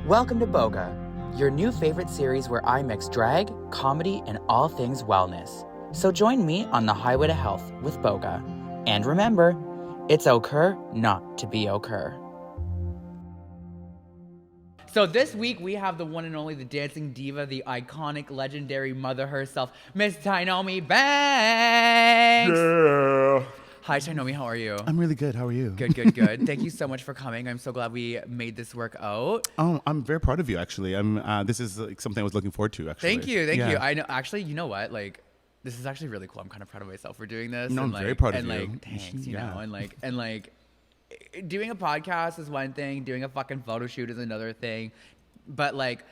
Welcome to Boga, your new favorite series where I mix drag, comedy, and all things wellness. So join me on the highway to health with Boga. And remember, it's occur not to be occur. So this week we have the one and only, the dancing diva, the iconic, legendary mother herself, Miss Tynomi Banks. Yeah. Hi, Tynomi, how are you? I'm really good. How are you? Good, good, good. Thank you so much for coming. I'm so glad we made this work out. Oh, I'm very proud of you, actually. This is like something I was looking forward to, actually. Thank you, thank you. I know. Actually, you know what? Like, this is actually really cool. I'm kind of proud of myself for doing this. No, and I'm very proud of you. And like, thanks, you Yeah. know, and like, doing a podcast is one thing. Doing a fucking photo shoot is another thing. But like,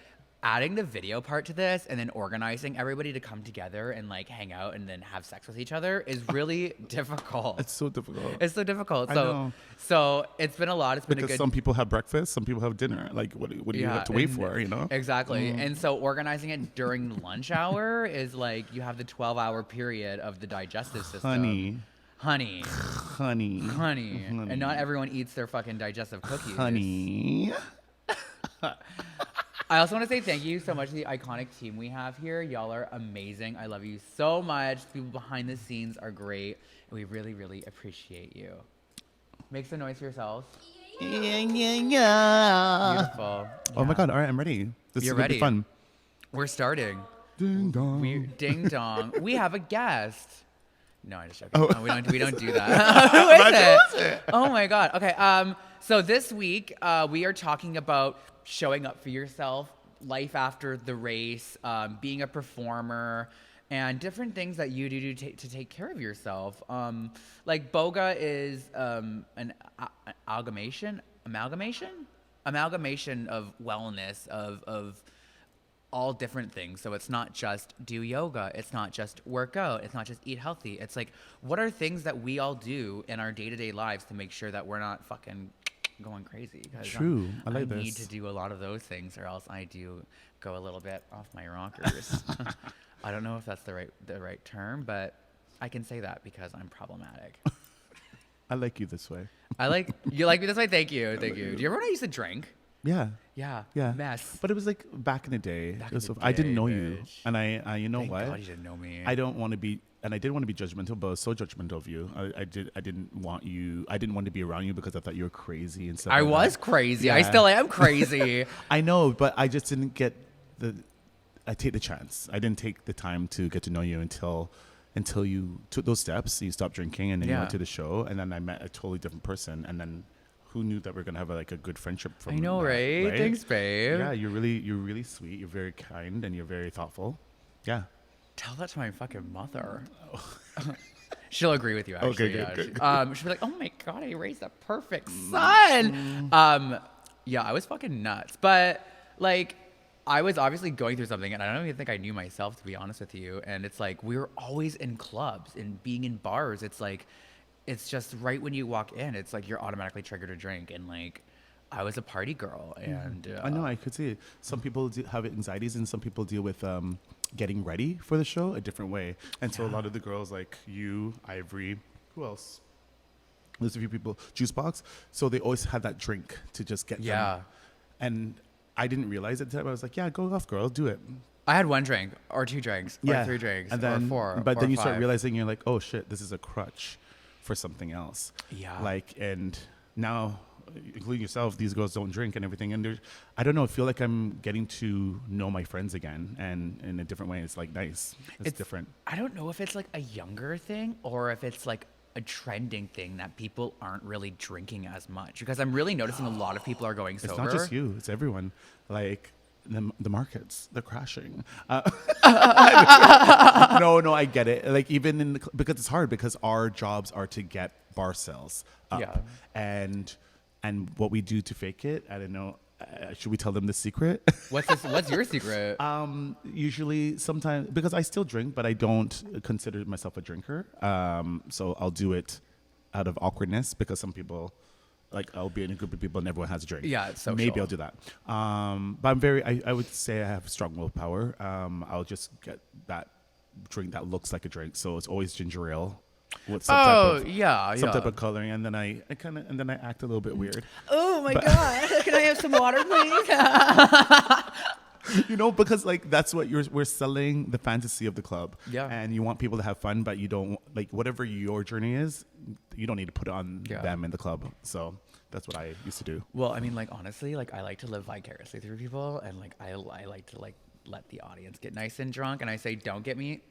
adding the video part to this and then organizing everybody to come together and like hang out and then have sex with each other is really difficult. It's so difficult. It's so difficult. I know. So it's been a lot. It's been Because a good. some people have breakfast, some people have dinner. Like, what do you have to wait for, you know? Exactly. And so organizing it during lunch hour is like you have the 12-hour period of the digestive system. Honey. And not everyone eats their fucking digestive cookies. Honey. I also want to say thank you so much to the iconic team we have here. Y'all are amazing. I love you so much. The people behind the scenes are great. And we really, really appreciate you. Make some noise for yourselves. Yeah. Beautiful. Oh my God. All right, I'm ready. This You're is going to ready. be fun. We're starting. Ding dong. Ding dong. We have a guest. No, I'm just joking. Oh. No, we don't do that. Who is it? Oh my God. Okay. So this week we are talking about showing up for yourself, life after the race, being a performer, and different things that you do to take care of yourself. Like Boga is an amalgamation of wellness of all different things. So it's not just do yoga, it's not just work out, it's not just eat healthy. It's like, what are things that we all do in our day-to-day lives to make sure that we're not fucking going crazy? True. I like this. I need to do a lot of those things, or else I do go a little bit off my rockers. I don't know if that's the right term, but I can say that because I'm problematic. I like you this way. You like me this way? Thank you. Do you remember when I used to drink? Yeah. Yeah. Mess. But it was like back in the day. Back in the I didn't day, know you. bitch. And I you know Thank what? God you didn't know me. I don't want to be, and I didn't want to be judgmental, but I was so judgmental of you. I didn't want to be around you because I thought you were crazy and stuff. I like was that. crazy. Yeah. I still am crazy. I know, but I just didn't get I take the chance. I didn't take the time to get to know you until you took those steps. You stopped drinking, and then you went to the show, and then I met a totally different person, and then who knew that we're gonna have a good friendship from I know, that, right? Thanks, babe. Yeah, you're really sweet. You're very kind, and you're very thoughtful. Yeah. Tell that to my fucking mother. She'll agree with you, actually. Okay, good. She'll be like, oh my God, I raised a perfect son. Yeah, I was fucking nuts. But, like, I was obviously going through something, and I don't even think I knew myself, to be honest with you. And it's like, we were always in clubs and being in bars. It's like, it's just right when you walk in, it's like you're automatically triggered to drink. And, like, I was a party girl. And I know, I could see it. Some people have anxieties, and some people deal with getting ready for the show a different way. And so a lot of the girls, like you, Ivory, who else? There's a few people, Juice Box. So they always had that drink to just get them. And I didn't realize it at the time. I was like, yeah, go off, girl, do it. I had one drink or two drinks or three drinks and then, or four. But or then you five. start realizing you're like, oh shit, this is a crutch for something else. Yeah. Like, and now, including yourself, these girls don't drink and everything. And I don't know, I feel like I'm getting to know my friends again, and in a different way. It's like nice. It's different. I don't know if it's like a younger thing or if it's like a trending thing that people aren't really drinking as much, because I'm really noticing a lot of people are going sober. It's not just you, it's everyone. Like the markets, they're crashing. No, I get it. Like even because it's hard, because our jobs are to get bar sales up. Yeah. And what we do to fake it, I don't know. Should we tell them the secret? What's your secret? Usually, sometimes, because I still drink, but I don't consider myself a drinker. So I'll do it out of awkwardness, because some people, like, I'll be in a group of people and everyone has a drink. Yeah, it's social. Maybe I'll do that. But I would say I have strong willpower. I'll just get that drink that looks like a drink. So it's always ginger ale with some type of yeah. some type of coloring, and then I act a little bit weird. Oh my god! Can I have some water, please? Because like that's what we're selling, the fantasy of the club. Yeah. And you want people to have fun, but you don't like whatever your journey is, you don't need to put it on them in the club. So that's what I used to do. Well, I mean, like honestly, like I like to live vicariously through people, and like I like to like let the audience get nice and drunk, and I say don't give me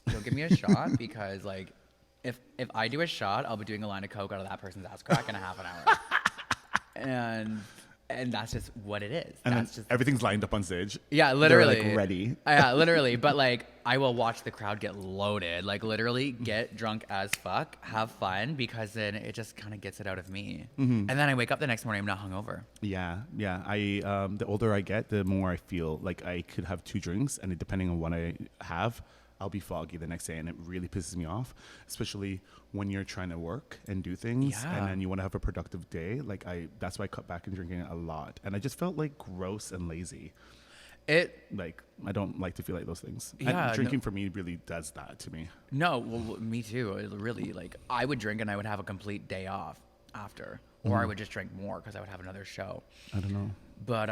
a shot because like if I do a shot, I'll be doing a line of coke out of that person's ass crack in a half an hour. And that's just what it is. And that's just everything's lined up on stage. Yeah, literally. They're like ready. Yeah, literally. But like, I will watch the crowd get loaded. Like, literally, get drunk as fuck, have fun, because then it just kind of gets it out of me. And then I wake up the next morning, I'm not hungover. Yeah. I the older I get, the more I feel like I could have 2 drinks, and depending on what I have, I'll be foggy the next day, and it really pisses me off, especially when you're trying to work and do things, and then you want to have a productive day. Like that's why I cut back on drinking a lot, and I just felt like gross and lazy. I don't like to feel like those things. Yeah, and drinking for me really does that to me. No, well, me too. It really, like, I would drink and I would have a complete day off after, or I would just drink more because I would have another show. I don't know. But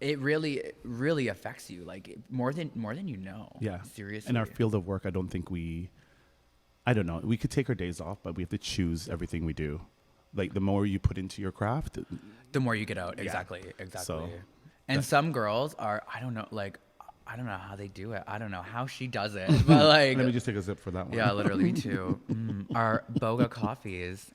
it really affects you, like more than you know. Yeah, seriously. In our field of work, I don't think I don't know. We could take our days off, but we have to choose everything we do. Like the more you put into your craft, the more you get out. Exactly. So, and some girls are, I don't know how they do it. I don't know how she does it. But like, let me just take a sip for that one. Yeah, literally me too. Our Boga coffees.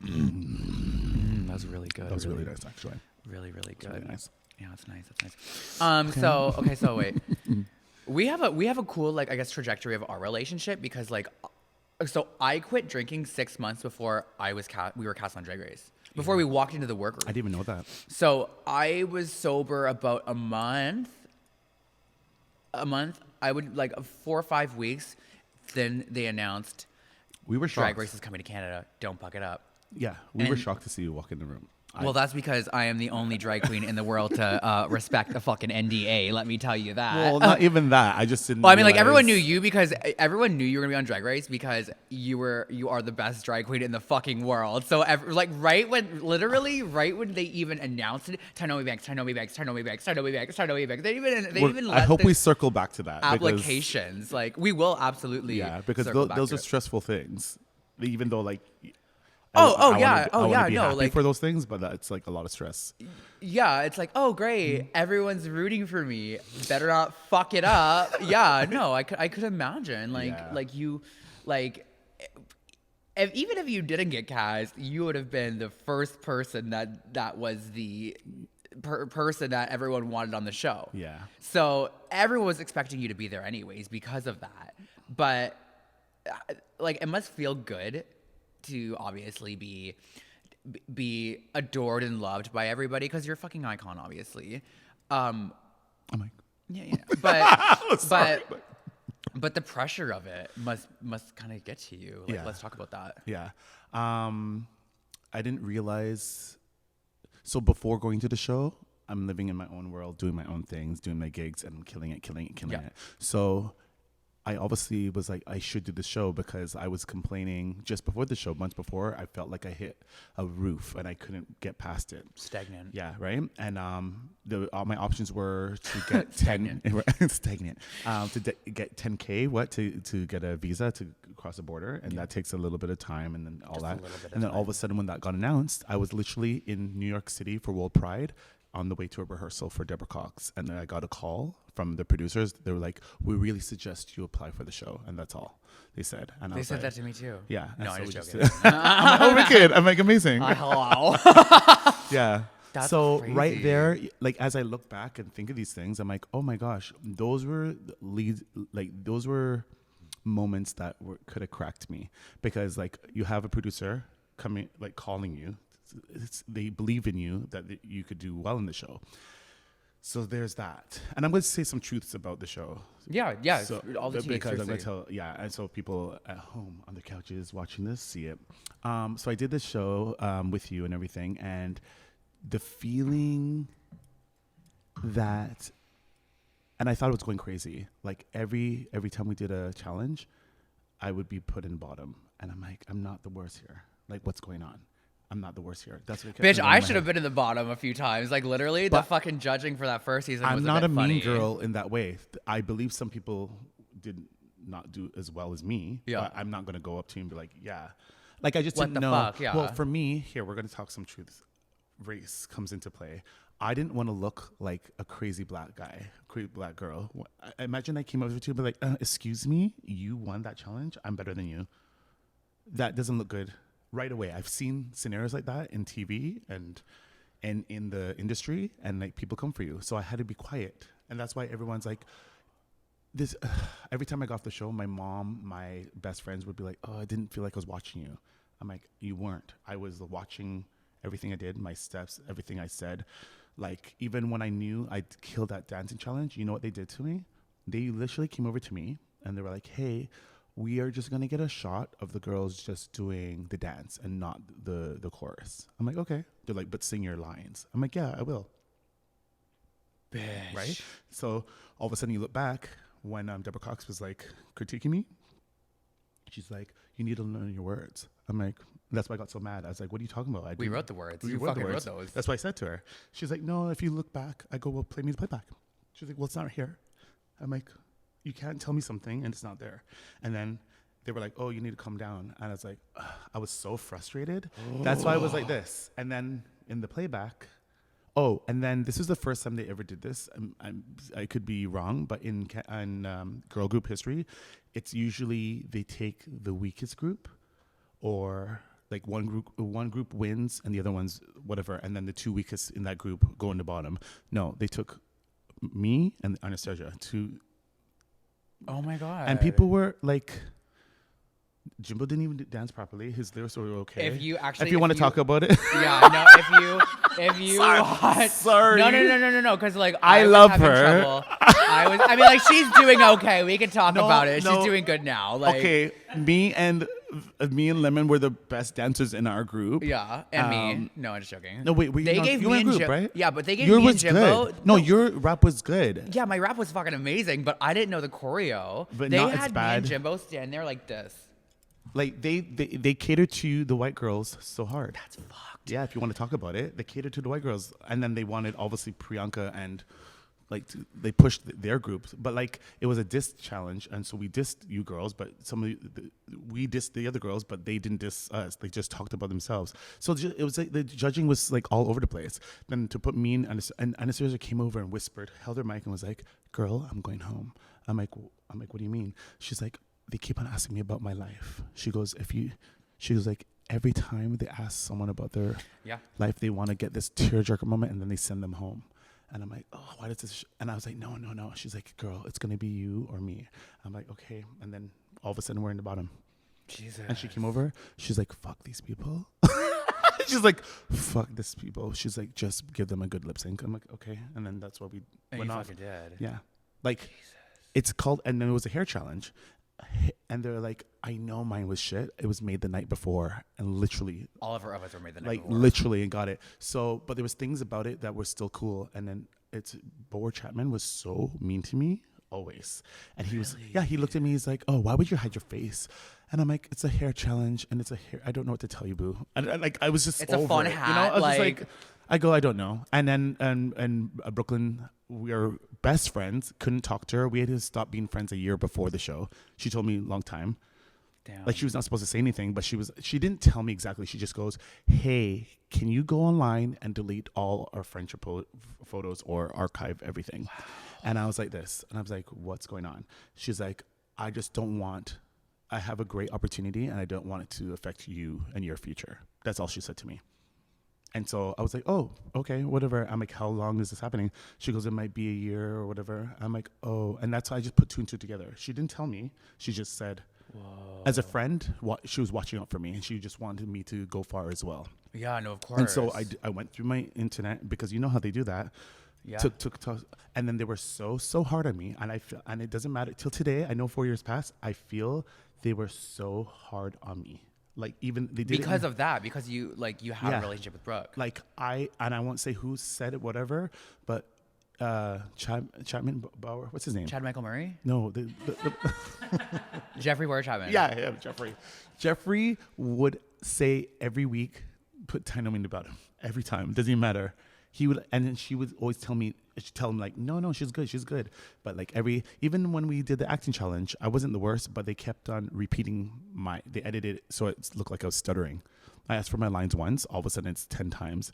That was really good. That was really nice, actually. Really, really good. Really nice. Yeah, that's nice. So wait. We have a cool, like, I guess, trajectory of our relationship because, like, so I quit drinking 6 months before we were cast on Drag Race. Before we walked into the workroom. I didn't even know that. So I was sober about a month. I would, like, 4 or 5 weeks. Then they announced we were shocked. Drag Race is coming to Canada. Don't fuck it up. Yeah, we were shocked to see you walk in the room. Well, that's because I am the only drag queen in the world to respect a fucking NDA. Let me tell you that. Well, not even that. I just didn't. Well, I mean, like everyone knew you because everyone knew you were gonna be on Drag Race because you are the best drag queen in the fucking world. So, right when they even announced it, Tynomi Banks. They even. I hope we circle back to that. Applications, like we will absolutely. Yeah, because those are stressful things. Even though, like. I wanna be happy for those things, but it's like a lot of stress. Yeah, it's like, oh great, everyone's rooting for me. Better not fuck it up. Yeah, no, I could imagine, even if you didn't get cast, you would have been the first person that was the person that everyone wanted on the show. Yeah. So everyone was expecting you to be there anyways because of that. But like, it must feel good to obviously be adored and loved by everybody because you're a fucking icon, obviously. I'm like, yeah. But but the pressure of it must kind of get to you. Like, let's talk about that. Yeah. I didn't realize. So before going to the show, I'm living in my own world, doing my own things, doing my gigs, and killing it. So I obviously was like, I should do the show because I was complaining just before the show, months before. I felt like I hit a roof and I couldn't get past it. Stagnant. Yeah, right. And all my options were to get stagnant. To get 10K, to get a visa to cross the border, and that takes a little bit of time, and then all of a sudden, when that got announced, I was literally in New York City for World Pride, on the way to a rehearsal for Deborah Cox, and then I got a call from the producers. They were like, "We really suggest you apply for the show," and that's all they said. And they said that to me too. Yeah. No, I'm just joking. I'm like, "Oh, wicked!" I'm like, "Amazing." Hello. Yeah. That's so crazy. Right there, like as I look back and think of these things, I'm like, "Oh my gosh, those were those were moments that could have cracked me," because like you have a producer coming, like calling you. They believe in you that you could do well in the show. So there's that. And I'm going to say some truths about the show. Yeah. So, all the because I'm going to tell, and so people at home on their couches watching this see it. So I did this show with you and everything, and the feeling that And I thought it was going crazy. Like every time we did a challenge, I would be put in bottom. And I'm like, I'm not the worst here. Like, what's going on? I'm not the worst here. That's what Bitch, I should have been in the bottom a few times. Like literally, the fucking judging for that first season was I'm not a funny. mean girl in that way. I believe some people did not do as well as me. Yeah. But I'm not going to go up to you and be like, yeah. Like, I just What didn't the know. fuck? Yeah. Well, for me, here, we're going to talk some truth. Race comes into play. I didn't want to look like a crazy black guy, crazy black girl. I imagine I came over to you and be like, excuse me, you won that challenge? I'm better than you. That doesn't look good. Right away. I've seen scenarios like that in TV and in the industry, and like people come for you. So I had to be quiet. And that's why everyone's like, this. Every time I got off the show, my mom, my best friends would be like, oh, I didn't feel like I was watching you. I'm like, you weren't. I was watching everything I did, my steps, everything I said. Like, even when I knew I'd killed that dancing challenge, you know what they did to me? They literally came over to me and they were like, hey, we are just going to get a shot of the girls just doing the dance and not the chorus. I'm like, okay. They're like, but sing your lines. I'm like, yeah, I will. Bitch. Right? So all of a sudden you look back when Deborah Cox was like critiquing me. She's like, you need to learn your words. I'm like, that's why I got so mad. I was like, what are you talking about? We wrote the words. You fucking wrote those. That's what I said to her. She's like, no, if you look back. I go, well, play me the playback. She's like, well, it's not here. I'm like, you can't tell me something and it's not there. And then they were like, oh, you need to calm down. And I was like, ugh, I was so frustrated. Oh. That's why I was like this. And then in the playback, and then this is the first time they ever did this. I could be wrong, but in girl group history, it's usually they take the weakest group, or like one group wins and the other one's whatever, and then the two weakest in that group go in the bottom. No, they took me and Anastasia to. Oh my god! And people were like, Jimbo didn't even dance properly. His lyrics were okay. If you want to talk about it, yeah, no. If you watch, sorry, no, because like I was love having her. Trouble. I mean, like she's doing okay. We can talk about it. No. She's doing good now. Like, okay, me and Lemon were the best dancers in our group. Yeah, and me. No, I'm just joking. No, wait, they gave you me and group, Jim, right? Yeah, but they gave Yours me and was Jimbo. good. No, your rap was good. Yeah, my rap was fucking amazing, but I didn't know the choreo. But they not had as bad. Me and Jimbo stand there like this. Like they cater to the white girls so hard. That's fucked. Yeah, if you want to talk about it, they catered to the white girls, and then they wanted obviously Priyanka and like they pushed their groups, but like it was a diss challenge, and so we dissed you girls, but we dissed the other girls, but they didn't diss us. They just talked about themselves. So it was like the judging was like all over the place. Then to put me and Anastasia came over and whispered, held her mic, and was like, "Girl, I'm going home." I'm like, what do you mean? She's like, they keep on asking me about my life. She goes, like, every time they ask someone about their life, they want to get this tearjerker moment, and then they send them home. And I'm like, oh, why does this? And I was like, no. She's like, girl, it's going to be you or me. I'm like, okay. And then all of a sudden we're in the bottom. Jesus. And she came over. She's like, fuck these people. She's like, fuck these people. She's like, just give them a good lip sync. I'm like, okay. And then that's what we went off. Fucking did. Yeah. Like, Jesus. It's called, and then it was a hair challenge. And they're like, I know mine was shit. It was made the night before, and literally all of us were made the night before. Like literally, and got it. So, but there was things about it that were still cool. And then Bower Chapman was so mean to me always, and he was he looked at me. He's like, oh, why would you hide your face? And I'm like, it's a hair challenge, and it's a hair. I don't know what to tell you, boo. And I was just it's over a fun it, hat. You know, I was just like, I go, I don't know. And then and Brooklyn, we are best friends. Couldn't talk to her. We had to stop being friends a year before the show. She told me a long time. Damn. Like she was not supposed to say anything, but she didn't tell me exactly. She just goes, hey, can you go online and delete all our friendship photos or archive everything? Wow. And I was like this, and I was like, what's going on? She's like, I have a great opportunity, and I don't want it to affect you and your future. That's all she said to me. And so I was like, oh, okay, whatever. I'm like, how long is this happening? She goes, it might be a year or whatever. I'm like, oh. And that's how I just put two and two together. She didn't tell me. She just said, whoa. As a friend, she was watching out for me, and she just wanted me to go far as well. Yeah, no, of course. And so I went through my internet, because you know how they do that. Yeah. Took, and then they were so hard on me. And it doesn't matter. Till today, I know 4 years passed, I feel they were so hard on me. Like even they did because of that, because you had a relationship with Brooke. Like I won't say who said it, whatever, but Chapman Bauer. What's his name? Chad Michael Murray? No, Jeffrey Ware Chapman. yeah, Jeffrey. Jeffrey would say every week, put Tynomi about him every time. Doesn't even matter. He would, and then she would always tell him like, no, she's good. But like even when we did the acting challenge, I wasn't the worst, but they kept on repeating they edited it so it looked like I was stuttering. I asked for my lines once, all of a sudden it's 10 times.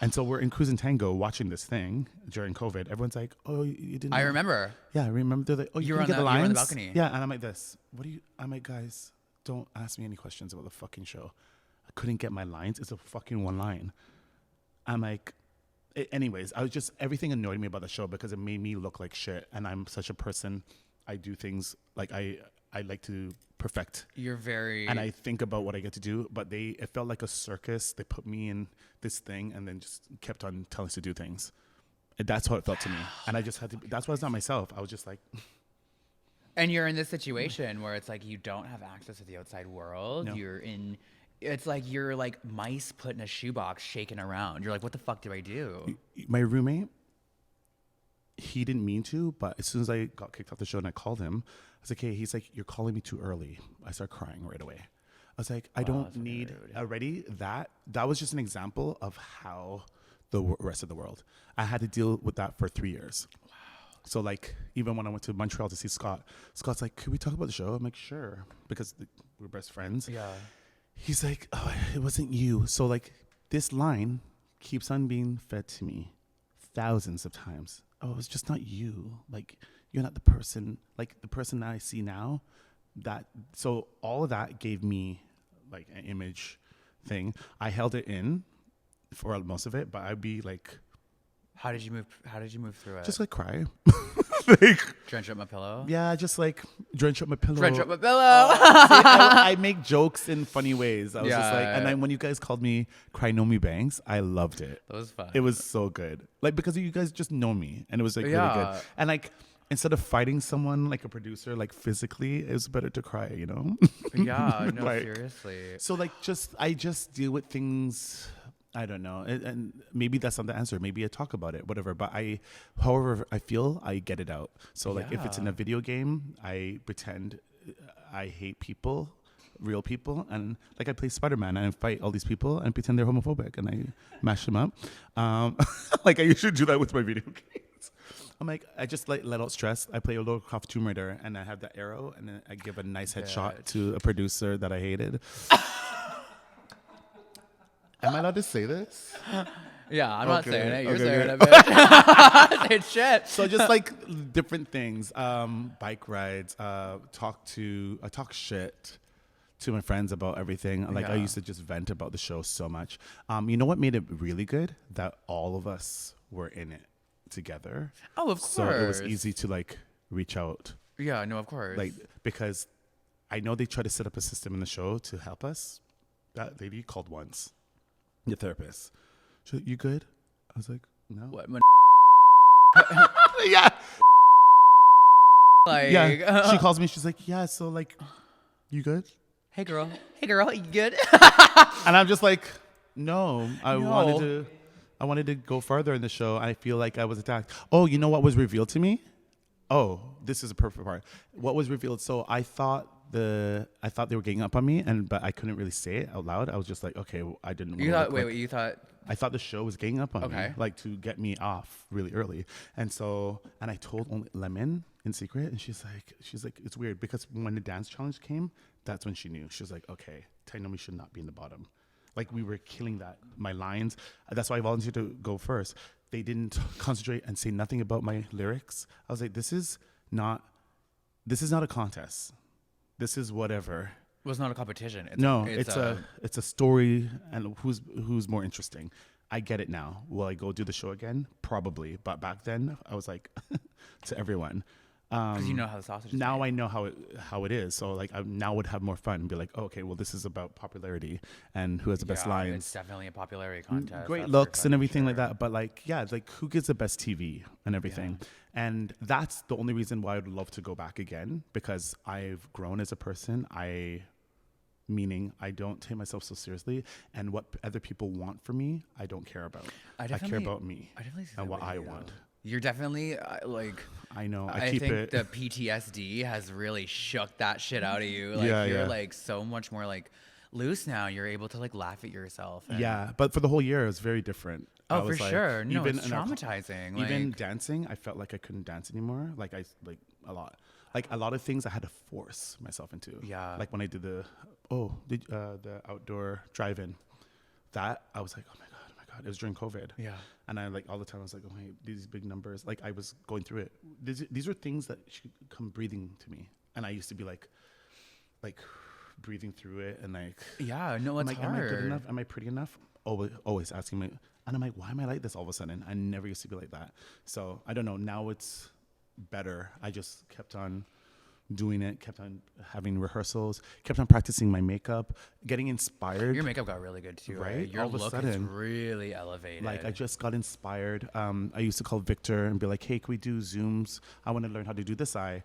And so we're in Cruise and Tango watching this thing during COVID. Everyone's like, "Oh, you didn't." I remember. Yeah, I remember. They're like, "Oh, you were couldn't get the you were lines." on the balcony. Yeah, and I'm like, "This. What do you?" I'm like, "Guys, don't ask me any questions about the fucking show. I couldn't get my lines. It's a fucking one line." I'm like, anyways, everything annoyed me about the show because it made me look like shit. And I'm such a person. I do things like I like to perfect. You're very. And I think about what I get to do, but it felt like a circus. They put me in this thing and then just kept on telling us to do things. And that's how it felt to me. And I just had to, that's why it's not myself. I was just like. And you're in this situation where it's like you don't have access to the outside world. No. It's like you're like mice put in a shoebox shaking around. You're like, what the fuck do I do? My roommate, he didn't mean to, but as soon as I got kicked off the show and I called him, I was like, hey, he's like, you're calling me too early. I started crying right away. I was like, I don't need already that. That was just an example of how the rest of the world. I had to deal with that for 3 years. Wow. So like, even when I went to Montreal to see Scott, Scott's like, could we talk about the show? I'm like, sure. Because we're best friends. Yeah. He's like, oh, it wasn't you. So like this line keeps on being fed to me thousands of times. Oh, it's just not you. Like, you're not the person, like the person that I see now. So all of that gave me like an image thing. I held it in for most of it, but I'd be like, How did you move through it? just like cry. Like, Drench up my pillow? yeah, just like drench up my pillow. Drench up my pillow. See, I make jokes in funny ways. I was just like, Yeah. and then when you guys called me Tynomi Banks, I loved it. That was fun. It was so good. Like, because you guys just know me, and it was like really Yeah. good. And like, instead of fighting someone like a producer, like physically, it was better to cry, you know? Yeah, no, Like, seriously. So like, I just deal with things. I don't know, and maybe that's not the answer. Maybe I talk about it, whatever. But however I feel, I get it out. So like, if it's in a video game, I pretend I hate people, real people, and like I play Spider-Man and I fight all these people and pretend they're homophobic and I mash them up. Like I usually do that with my video games. I'm like, I just like let out stress. I play a Lara Croft Tomb Raider and I have that arrow and then I give a nice headshot to a producer that I hated. Am I allowed to say this? Yeah, I'm not Okay, saying it. You're okay, saying okay. it, bitch. Say shit. So just like different things, bike rides, I talk shit to my friends about everything. Like I Yeah. used to just vent about the show so much. You know what made it really good? That all of us were in it together. Oh, of course. So it was easy to like reach out, Yeah, no, of course. like because I know they try to set up a system in the show to help us. That lady called once, the therapist. She's like, you good? I was like, no. what? When, Yeah. like, Yeah. She calls me. She's like, yeah. So like, you good? hey girl, you good? And I'm just like, no. I No. wanted to go further in the show. I feel like I was attacked. Oh, you know what was revealed to me? Oh, this is a perfect part. What was revealed? So I thought they were ganging up on me, but I couldn't really say it out loud. I was just like, okay, well, I didn't. You wanna thought? look Wait, you thought? I thought the show was ganging up on me, Okay. like to get me off really early. And I told only Lemon in secret, and she's like, it's weird because when the dance challenge came, that's when she knew. She was like, okay, Tynomi should not be in the bottom. Like we were killing that. My lines. That's why I volunteered to go first. They didn't concentrate and say nothing about my lyrics. I was like, this is not a contest. This is whatever. It was not a competition. It's a story, and who's more interesting. I get it now. Will I go do the show again? Probably. But back then, I was like, to everyone. because you know how the sausage. Is Now made. I know how it is. So like I now would have more fun and be like, oh, okay, well this is about popularity and who has the best Yeah, lines. It's definitely a popularity contest. Great that's looks for and everything sure. like that. But like, yeah, like who gets the best TV and everything. And that's the only reason why I'd love to go back again, because I've grown as a person. Meaning I don't take myself so seriously, and what other people want from me, I don't care about. I care definitely- about me I definitely see and that what with I you. want. You're definitely like. I know. I keep think it. the PTSD has really shook that shit out of you. Like Yeah, you're yeah. like so much more like loose now. You're able to like laugh at yourself. And, Yeah, but for the whole year, it was very different. I Oh, for was like, sure. No, even it's in our traumatizing. even Like, dancing, I felt like I couldn't dance anymore. Like a lot. Like a lot of things I had to force myself into. Yeah. Like when I did the outdoor drive-in, that I was like, oh my god, it was during COVID. Yeah. And I like all the time I was like, oh my, these big numbers. Like I was going through it. These were things that should come breathing to me, and I used to be like breathing through it and like. yeah, no, it's I'm like, hard. am I good enough? Am I pretty enough? Always asking me. And I'm like, why am I like this all of a sudden? I never used to be like that. So I don't know. Now it's better. I just kept on doing it, kept on having rehearsals, kept on practicing my makeup, getting inspired. Your makeup got really good too, Right? right? Your All of a look is sudden, really elevated. like I just got inspired. I used to call Victor and be like, "Hey, can we do Zooms? I want to learn how to do this eye."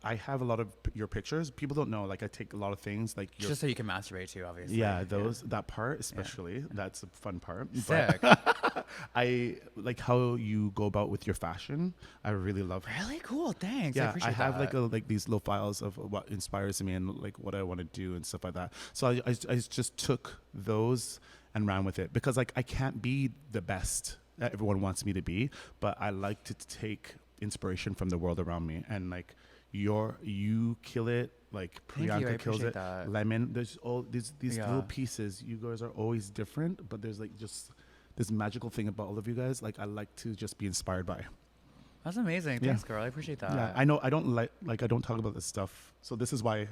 I have a lot of your pictures. People don't know. Like I take a lot of things. Like your, just so you can masturbate too, obviously. yeah, that part especially. That's a fun part. Sick. But I like how you go about with your fashion. I really love. Really cool. Thanks. I Yeah, appreciate I have that. like these little files of what inspires me and like what I want to do and stuff like that. So I just took those and ran with it because like I can't be the best that everyone wants me to be, but I like to take inspiration from the world around me and like you kill it. Like Thank you, I Priyanka kills appreciate it. that. Lemon. There's all these Yeah. little pieces. You guys are always different, but there's like just this magical thing about all of you guys. Like I like to just be inspired by. That's amazing. Yeah. Thanks, girl. I appreciate that. Yeah, I know. I don't like I don't talk about this stuff. So this is why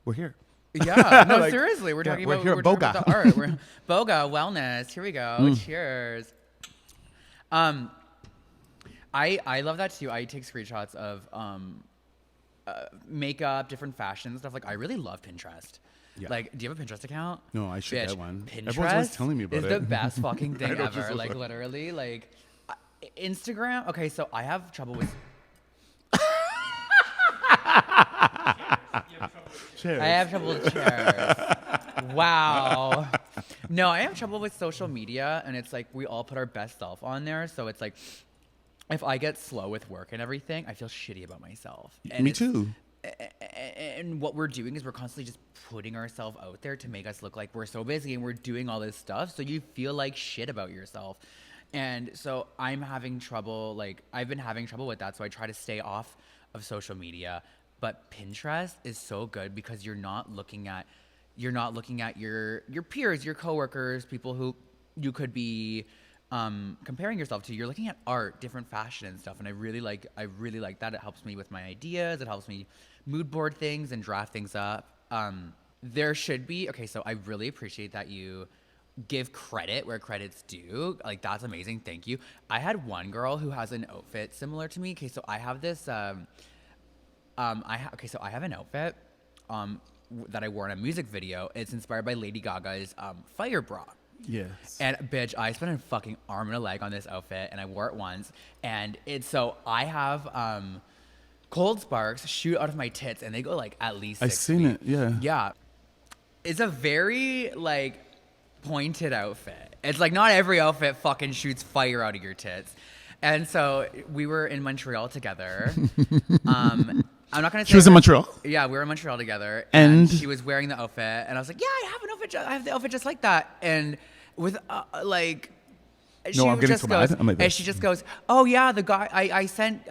we're here. Yeah, no, Like, seriously, we're yeah, talking we're about here we're at talking Boga. about the art. We're Boga wellness. Here we go. Cheers. I love that too. I take screenshots of makeup, different fashion stuff. Like I really love Pinterest. Yeah. Like, do you have a Pinterest account? No, I should Bitch, get one. Pinterest Everyone's always telling me about is it. the best fucking thing know, ever. just Like like- literally, like Instagram. Okay, so I have trouble with. Cheers. I have trouble with chairs. Wow. No, I have trouble with social media, and it's like we all put our best self on there. So it's like if I get slow with work and everything, I feel shitty about myself. And Me it's- too. And what we're doing is we're constantly just putting ourselves out there to make us look like we're so busy and we're doing all this stuff. So you feel like shit about yourself. And so I'm having trouble, like I've been having trouble with that. So I try to stay off of social media. But Pinterest is so good because you're not looking at your peers, your coworkers, people who you could be comparing yourself to. You're looking at art, different fashion and stuff, and I really like that. It helps me with my ideas. It helps me mood board things and draft things up. There should be so I really appreciate that you give credit where credit's due. Like that's amazing. Thank you. I had one girl who has an outfit similar to me. Okay, so I have this. So I have an outfit that I wore in a music video. It's inspired by Lady Gaga's Fire Bra. Yes. And bitch, I spent a fucking arm and a leg on this outfit, and I wore it once. And it's so I have cold sparks shoot out of my tits, and they go like at least 6 I've seen feet. it. Yeah. Yeah, it's a very like pointed outfit. It's like not every outfit fucking shoots fire out of your tits. And so we were in Montreal together. I'm not gonna say She was in Montreal. Yeah, we were in Montreal together, And- she was wearing the outfit, and I was like, "Yeah, I have an outfit. I have the outfit just like that." And with like, she I'm getting just so goes, mad. I'm like and this. she just goes, "Oh yeah, the guy I sent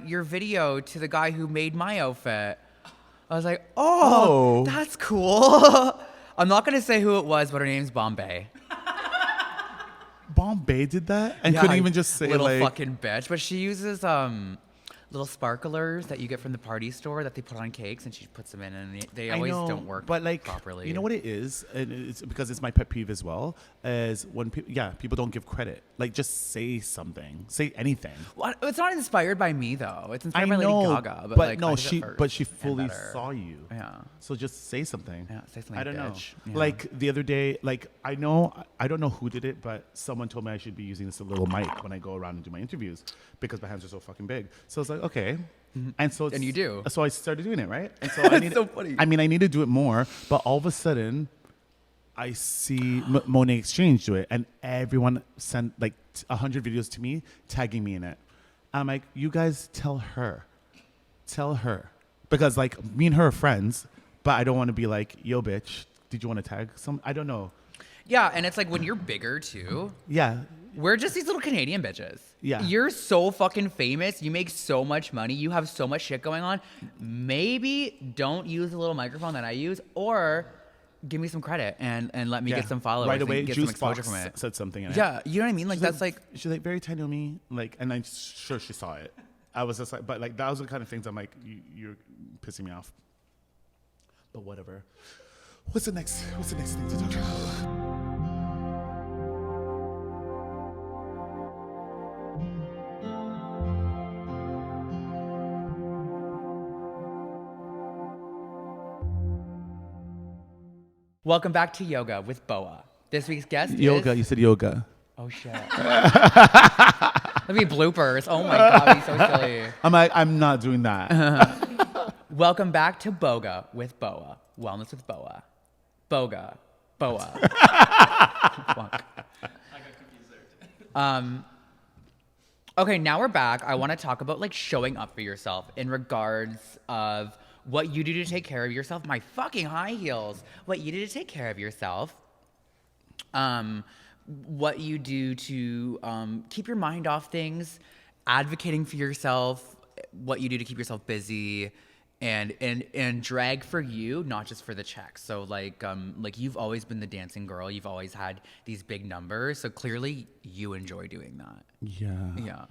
your video to the guy who made my outfit." I was like, "Oh, Oh. that's cool." I'm not gonna say who it was, but her name's Bombay. Bombay did that and Yeah, couldn't even just say little like. fucking bitch. But she uses little sparklers that you get from the party store that they put on cakes, and she puts them in, and they always don't work but like, properly. You know what it is, and it's because it's my pet peeve as well. Is when people don't give credit. Like, just say something, say anything. Well, it's not inspired by me though. It's I inspired by know, Lady Gaga. But like, I no, did it first she and fully better. saw you. Yeah. So just say something. Yeah, say something, I don't bitch. know. Yeah. Like the other day, like I don't know who did it, but someone told me I should be using this little mic when I go around and do my interviews because my hands are so fucking big. So I was like, okay. And so And you do. So I started doing it, right? And so I need so funny. I mean, I need to do it more, but all of a sudden, I see Monet Exchange do it, and everyone sent like 100 videos to me, tagging me in it. I'm like, you guys tell her. Because like me and her are friends, but I don't want to be like, yo, bitch, did you want to tag some? I don't know. Yeah, and it's like when you're bigger too. Yeah. We're just these little Canadian bitches. Yeah. You're so fucking famous. You make so much money. You have so much shit going on. Maybe don't use the little microphone that I use, or give me some credit and let me get some followers. Right away, and get Juice some exposure Fox from it. said something in it. Yeah, you know what I mean? Like, that's like... She's like, very Tynomi. Like, and I'm sure she saw it. I was just like, but like, that was the kind of things I'm like, you're pissing me off. But whatever. What's the next thing to talk about? Welcome back to Yoga with Boa. This week's guest Yoga. is... You said yoga. Oh, shit. Let me bloopers. Oh, my God. He's so silly. I'm like, I'm not doing that. Welcome back to Boga with Boa. Wellness with Boa. Boga. Boa. Fuck. I got confused there. Okay, now we're back. I want to talk about like showing up for yourself in regards of what you do to take care of yourself. My fucking high heels. What you do to take care of yourself. What you do to keep your mind off things, advocating for yourself, what you do to keep yourself busy, and drag for you, not just for the checks. So like you've always been the dancing girl. You've always had these big numbers. So clearly you enjoy doing that. Yeah.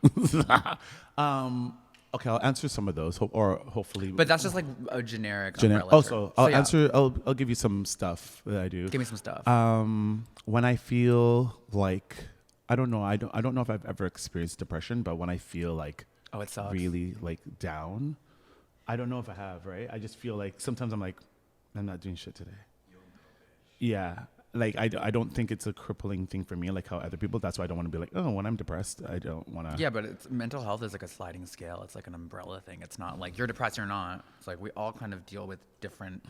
Yeah. Okay, I'll answer some of those, or hopefully. But that's just like a generic umbrella Also, term. I'll So, yeah. answer. I'll give you some stuff that I do. Give me some stuff. When I feel like I don't know if I've ever experienced depression, but when I feel like It sucks. really like down, I don't know if I have, right? I just feel like sometimes I'm like, I'm not doing shit today. Yeah. Like, I don't think it's a crippling thing for me, like how other people, that's why I don't want to be like, oh, when I'm depressed, I don't want to. Yeah, but mental health is like a sliding scale. It's like an umbrella thing. It's not like you're depressed or not. It's like we all kind of deal with different.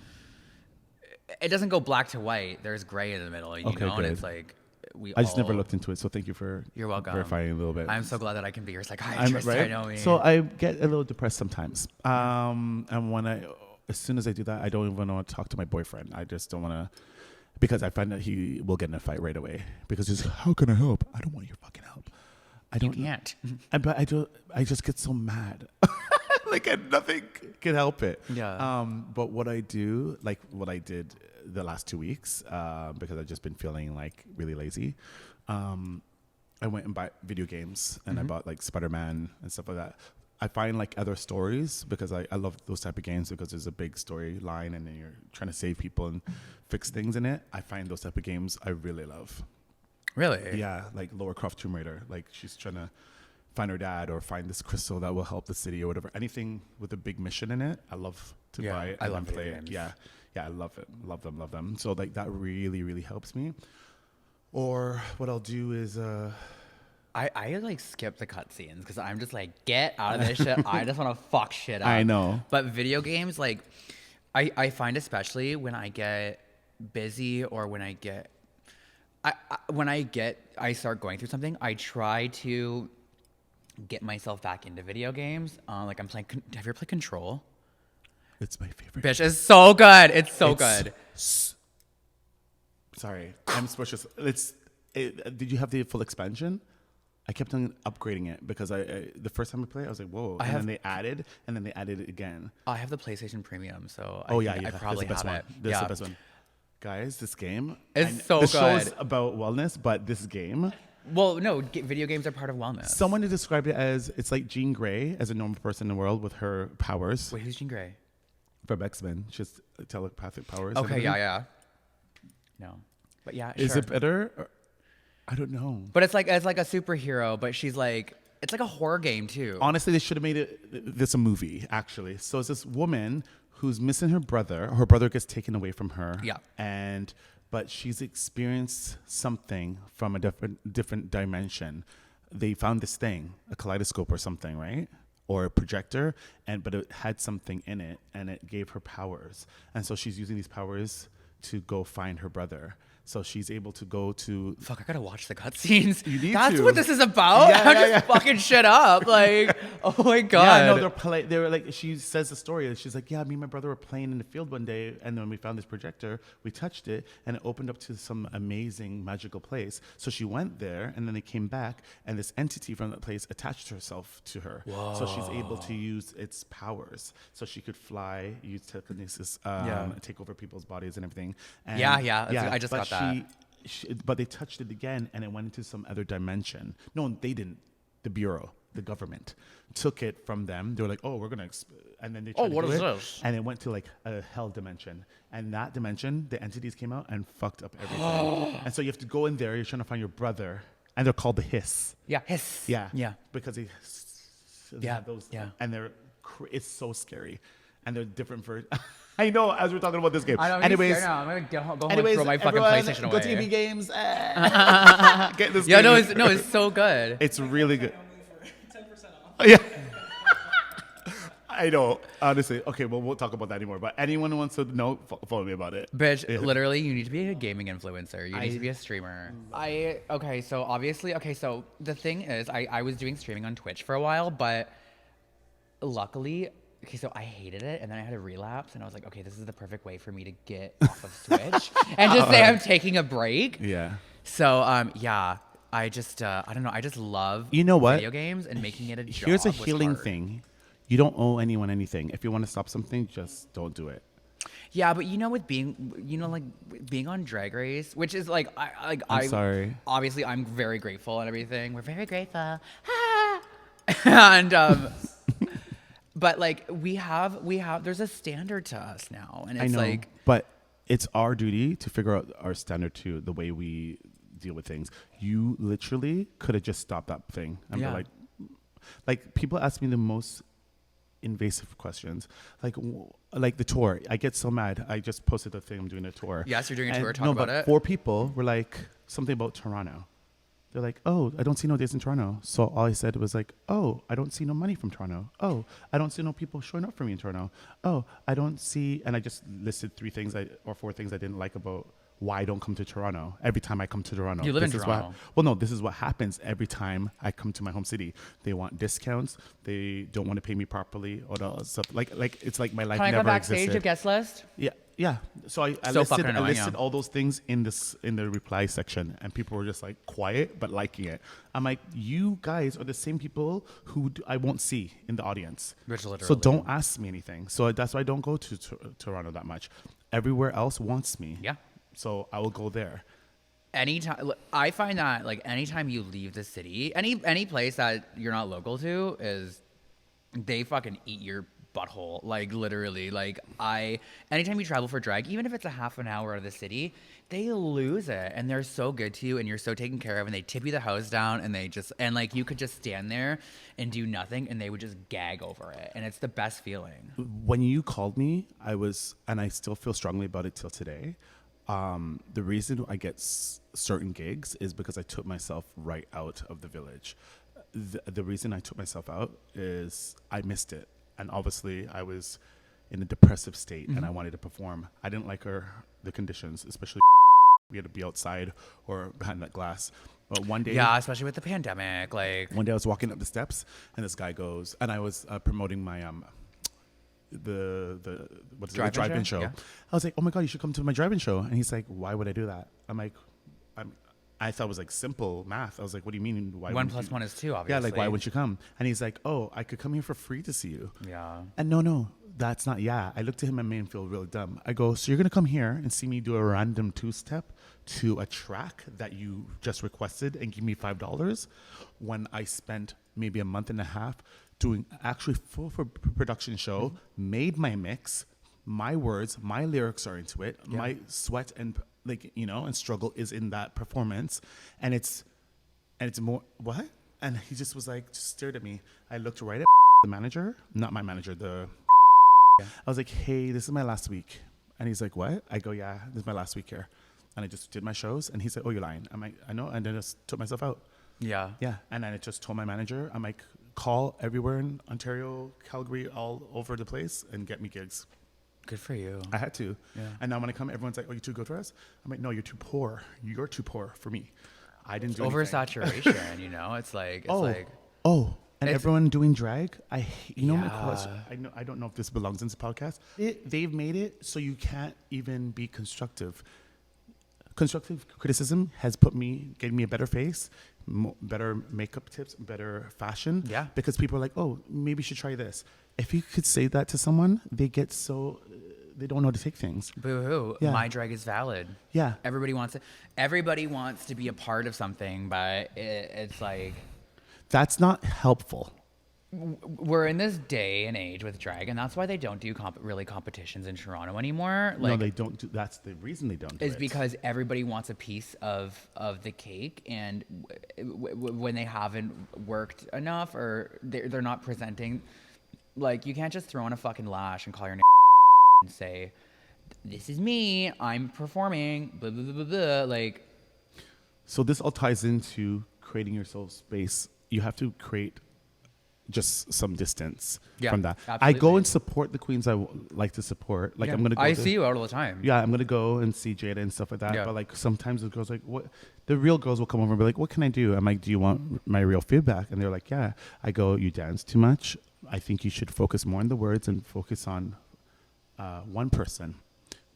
It doesn't go black to white. There's gray in the middle, you know? And it's like I just never looked into it, so thank you for You're welcome. verifying a little bit. I'm so glad that I can be your psychiatrist. Right? I know me. So I get a little depressed sometimes. And as soon as I do that, I don't even want to talk to my boyfriend. I just don't want to, because I find that he will get in a fight right away. Because he's, how can I help? I don't want your fucking help. I don't. You can't. But I just get so mad. Like, and nothing can help it. Yeah. But what I do, like what I did the last 2 weeks, because I've just been feeling like really lazy, I went and bought video games, and I bought like Spider-Man and stuff like that. I find like other stories, because I love those type of games, because there's a big storyline and then you're trying to save people and fix things in it. I find those type of games I really love. Really? Yeah, like Lara Croft Tomb Raider. Like, she's trying to find her dad or find this crystal that will help the city or whatever. Anything with a big mission in it, I love to buy it. I love and play video it. games. Yeah, I love it. Love them. So like that really, really helps me. Or what I'll do is I like skip the cutscenes because I'm just like, get out of this shit. I just want to fuck shit up. I know. But video games, like, I find especially when I get busy or when I start going through something, I try to get myself back into video games. Like, I'm playing. Have you ever played Control? it's my favorite. Bitch, it's so good. It's so good. Sorry, I'm supposed to. Did you have the full expansion? I kept on upgrading it because the first time I played, I was like, whoa. Then they added it again. I have the PlayStation Premium, so I That's probably the best have one. it. That's the best one. Guys, this game It's so the good. show's about wellness, but this game. Well, no, video games are part of wellness. Someone described it as it's like Jean Grey as a normal person in the world with her powers. Wait, who's Jean Grey? From X-Men, she has telepathic powers. Okay, yeah. No, but yeah, Is sure. it better? I don't know. But it's like a superhero, but she's like, it's like a horror game too. Honestly, they should have made this a movie, actually. So it's this woman who's missing her brother. Her brother gets taken away from her. Yeah. But she's experienced something from a different dimension. They found this thing, a kaleidoscope or something, right? Or a projector, but it had something in it, and it gave her powers. And so she's using these powers to go find her brother. So she's able to go to. Fuck, I gotta watch the cutscenes. You need That's to. what this is about. Yeah, I'm yeah, just fucking shit up. Like, oh my god. Yeah, no, they were like. She says the story. She's like, yeah, me and my brother were playing in the field one day, and then we found this projector. We touched it, and it opened up to some amazing magical place. So she went there, and then they came back, and this entity from that place attached herself to her. Whoa. So she's able to use its powers. So she could fly, use telekinesis, take over people's bodies and everything. And I just got that. But they touched it again, and it went into some other dimension. No, they didn't. The bureau, the government, took it from them. They were like, "Oh, we're gonna," and then they tried to what do is it, this? and it went to like a hell dimension. And that dimension, the entities came out and fucked up everything. And so you have to go in there. You're trying to find your brother, and they're called the Hiss. Yeah, hiss. Yeah, Yeah. because they Yeah, those, yeah. and they're it's so scary, and they're different for. I know, as we're talking about this game. I know. Anyways, I'm gonna go home and throw my fucking PlayStation away. go to EB Games. Get this. Yeah, game. no, it's so good. It's really good. Only for 10% off. Yeah. I know. Honestly. Okay, well, we'll talk about that anymore. But anyone who wants to know, follow me about it. Bitch, literally, you need to be a gaming influencer. You need to be a streamer. So the thing is, I was doing streaming on Twitch for a while, but luckily, so I hated it, and then I had a relapse, and I was like, okay, this is the perfect way for me to get off of Twitch and just say I'm taking a break. Yeah. So, I just, I don't know, I just love video games and making it a job. Here's a was healing hard. thing. You don't owe anyone anything. If you want to stop something, just don't do it. Yeah, but with being, being on Drag Race, which is like, I'm sorry. Obviously, I'm very grateful and everything. We're very grateful. And, but like we have, there's a standard to us now, and it's like, but it's our duty to figure out our standard too, the way we deal with things. You literally could have just stopped that thing and be like people ask me the most invasive questions, like the tour. I get so mad. I just posted the thing. I'm doing a tour. Yes, you're doing a tour. Talk about it. 4 people were like something about Toronto. They're like, oh, I don't see no days in Toronto. So all I said was like, oh, I don't see no money from Toronto. Oh, I don't see no people showing up for me in Toronto. Oh, I don't see, and I just listed 4 things I didn't like about why I don't come to Toronto every time I come to Toronto. You live in Toronto. This is what happens every time I come to my home city. They want discounts. They don't want to pay me properly or all that stuff. Like it's like my life Can I never go backstage existed. to guest list? Yeah. So I So listed, fucking annoying, all those things in the reply section, and people were just like quiet but liking it. I'm like, you guys are the same people who I won't see in the audience. Which literally. So don't ask me anything. So that's why I don't go to Toronto that much. Everywhere else wants me. Yeah. So I will go there. Anytime, I find that like anytime you leave the city, any place that you're not local to is, they fucking eat your butthole. Like literally, like anytime you travel for drag, even if it's a half an hour out of the city, they lose it, and they're so good to you, and you're so taken care of, and they tip you the house down, and like you could just stand there and do nothing, and they would just gag over it, and it's the best feeling. When you called me, and I still feel strongly about it till today. The reason I get certain gigs is because I took myself right out of the village. The reason I took myself out is I missed it. And obviously I was in a depressive state and I wanted to perform. I didn't like the conditions, especially we had to be outside or behind that glass. But one day, yeah, especially with the pandemic, like one day I was walking up the steps and this guy goes, and I was promoting my drive-in show. Yeah. I was like, oh my God, you should come to my drive-in show. And he's like, why would I do that? I'm like, I thought it was like simple math. I was like, what do you mean? Why 1 + 1 is 2, obviously. Yeah, like why wouldn't you come? And he's like, oh, I could come here for free to see you. Yeah. And no, that's not, I looked at him and made him feel really dumb. I go, so you're going to come here and see me do a random 2-step to a track that you just requested and give me $5 when I spent maybe a month and a half doing actually full production show, made my mix, my words, my lyrics are into it, my sweat and and struggle is in that performance, and it's more what? And he just was like, just stared at me. I looked right at the manager, not my manager, I was like, hey, this is my last week. And he's like, what? I go, yeah, this is my last week here. And I just did my shows, and he said, oh, you're lying. I'm like, I know, and then I just took myself out. Yeah. Yeah, and then I just told my manager, I'm like, call everywhere in Ontario, Calgary, all over the place, and get me gigs. Good for you. I had to. Yeah. And now when I come, everyone's like, "Oh, you're too good for us." I'm like, "No, you're too poor. You're too poor for me. I didn't It's do anything." oversaturation, you know? It's like, And It's- everyone doing drag, you know, my Yeah. course, I don't know if this belongs in this podcast. They've made it so you can't even be constructive. Constructive criticism has getting me a better face, better makeup tips, better fashion. Yeah. Because people are like, "Oh, maybe you should try this." If you could say that to someone, they don't know how to take things. boo-hoo. Yeah. My drag is valid. Yeah. Everybody wants it. Everybody wants to be a part of something, but it's like, That's not helpful. we're in this day and age with drag, and that's why they don't do really competitions in Toronto anymore. No, Like, they don't do. That's the reason they don't do is it. because everybody wants a piece of the cake, and when they haven't worked enough or they're not presenting, like, you can't just throw on a fucking lash and call your name and say, "This is me, I'm performing," blah blah blah blah blah. Like, So this all ties into creating your soul space. You have to create just some distance Yeah, from that. I absolutely. go and support the queens like to support. Like, yeah, I'm gonna go. I to- see you out all the time. Yeah, I'm gonna go and see Jada and stuff like that. Yeah. But like sometimes the girls like, what? The real girls will come over and be like, "What can I do?" I'm like, "Do you want my real feedback?" And they're like, "Yeah." I go, "You dance too much. I think you should focus more on the words and focus on one person.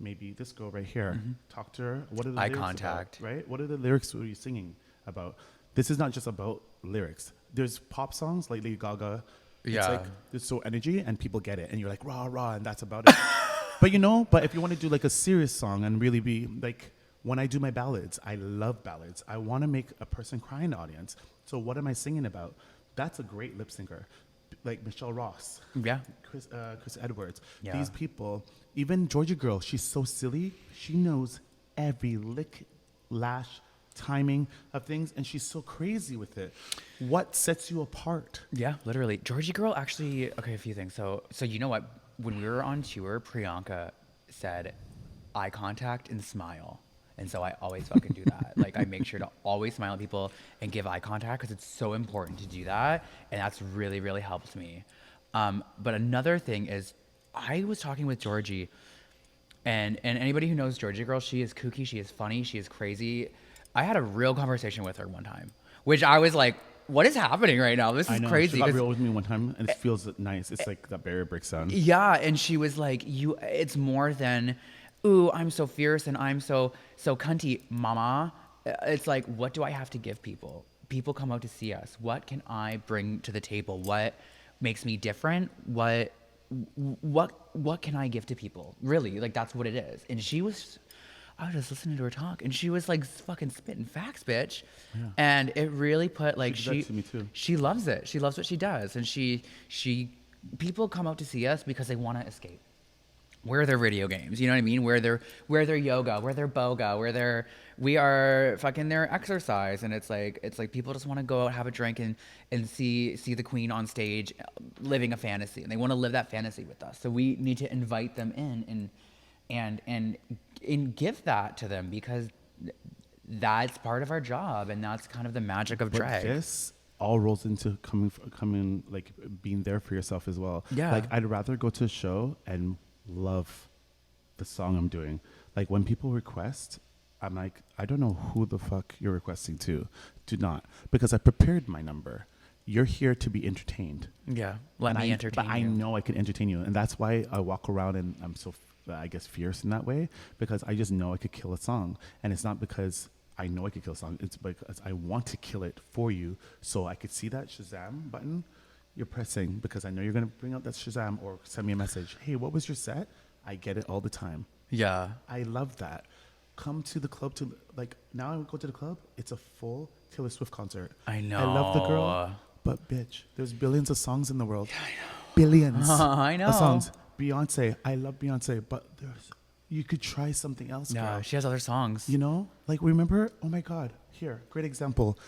Maybe this girl right here. Talk to her. What are the Eye lyrics contact. about, right? What are the lyrics are you singing about? This is not just about lyrics. There's pop songs like Lady Gaga. It's Yeah. like there's so energy and people get it, and you're like rah rah, and that's about it. But if you want to do like a serious song and really be like, when I do my ballads, I love ballads. I want to make a person cry in the audience. So what am I singing about? That's a great lip syncer, like Michelle Ross. Yeah. Chris Edwards. Yeah. These people, even Georgia Girl, she's so silly. She knows every lick, lash, timing of things, and she's so crazy with it. What sets you apart? Yeah, literally. Georgie Girl actually, okay, a few things. So you know what? When we were on tour, Priyanka said eye contact and smile. And so I always fucking do that. Like, I make sure to always smile at people and give eye contact because it's so important to do that. And that's really, really helped me. But another thing is, I was talking with Georgie, and anybody who knows Georgie Girl, she is kooky, she is funny, she is crazy. I had a real conversation with her one time, which I was like, what is happening right now? This I is know. crazy. She got 'Cause- real with me one time, and it feels nice. It's like that barrier breaks down. yeah, and she was like, it's more than, ooh, I'm so fierce and I'm so cunty, mama. It's like, what do I have to give people? People come out to see us. What can I bring to the table? What makes me different? What can I give to people? Really, like, that's what it is. And I was just listening to her talk, and she was like fucking spitting facts, bitch. Yeah. And it really put like She did that to me too. she loves it. She loves what she does, and people come out to see us because they want to escape. Where are their video games? You know what I mean? Where their yoga, where their boga, we are fucking their exercise, and it's like people just want to go out, have a drink, and see the queen on stage, living a fantasy, and they want to live that fantasy with us. So we need to invite them in, and give that to them, because that's part of our job, and that's kind of the magic of But drag. this all rolls into coming like being there for yourself as well. Yeah. Like, I'd rather go to a show and love the song I'm doing. Like, when people request, I'm like, I don't know who the fuck you're requesting to. Do not, because I prepared my number. You're here to be entertained. Yeah, let me entertain But I you. know I can entertain you, and that's why I walk around and I'm so, I guess, fierce in that way, because I just know I could kill a song, and it's not because I know I could kill a song. It's because I want to kill it for you, so I could see that Shazam button you're pressing, because I know you're gonna bring out that Shazam or send me a message. Hey, what was your set? I get it all the time. Yeah. I love that. Come to the club now I go to the club, it's a full Taylor Swift concert. I know. I love the girl, but bitch, there's billions of songs in the world. Yeah, I know. Billions. I know. Of songs. Beyonce, I love Beyonce, but you could try something else, No, girl. she has other songs. You know? Like, remember, oh my God, here, great example.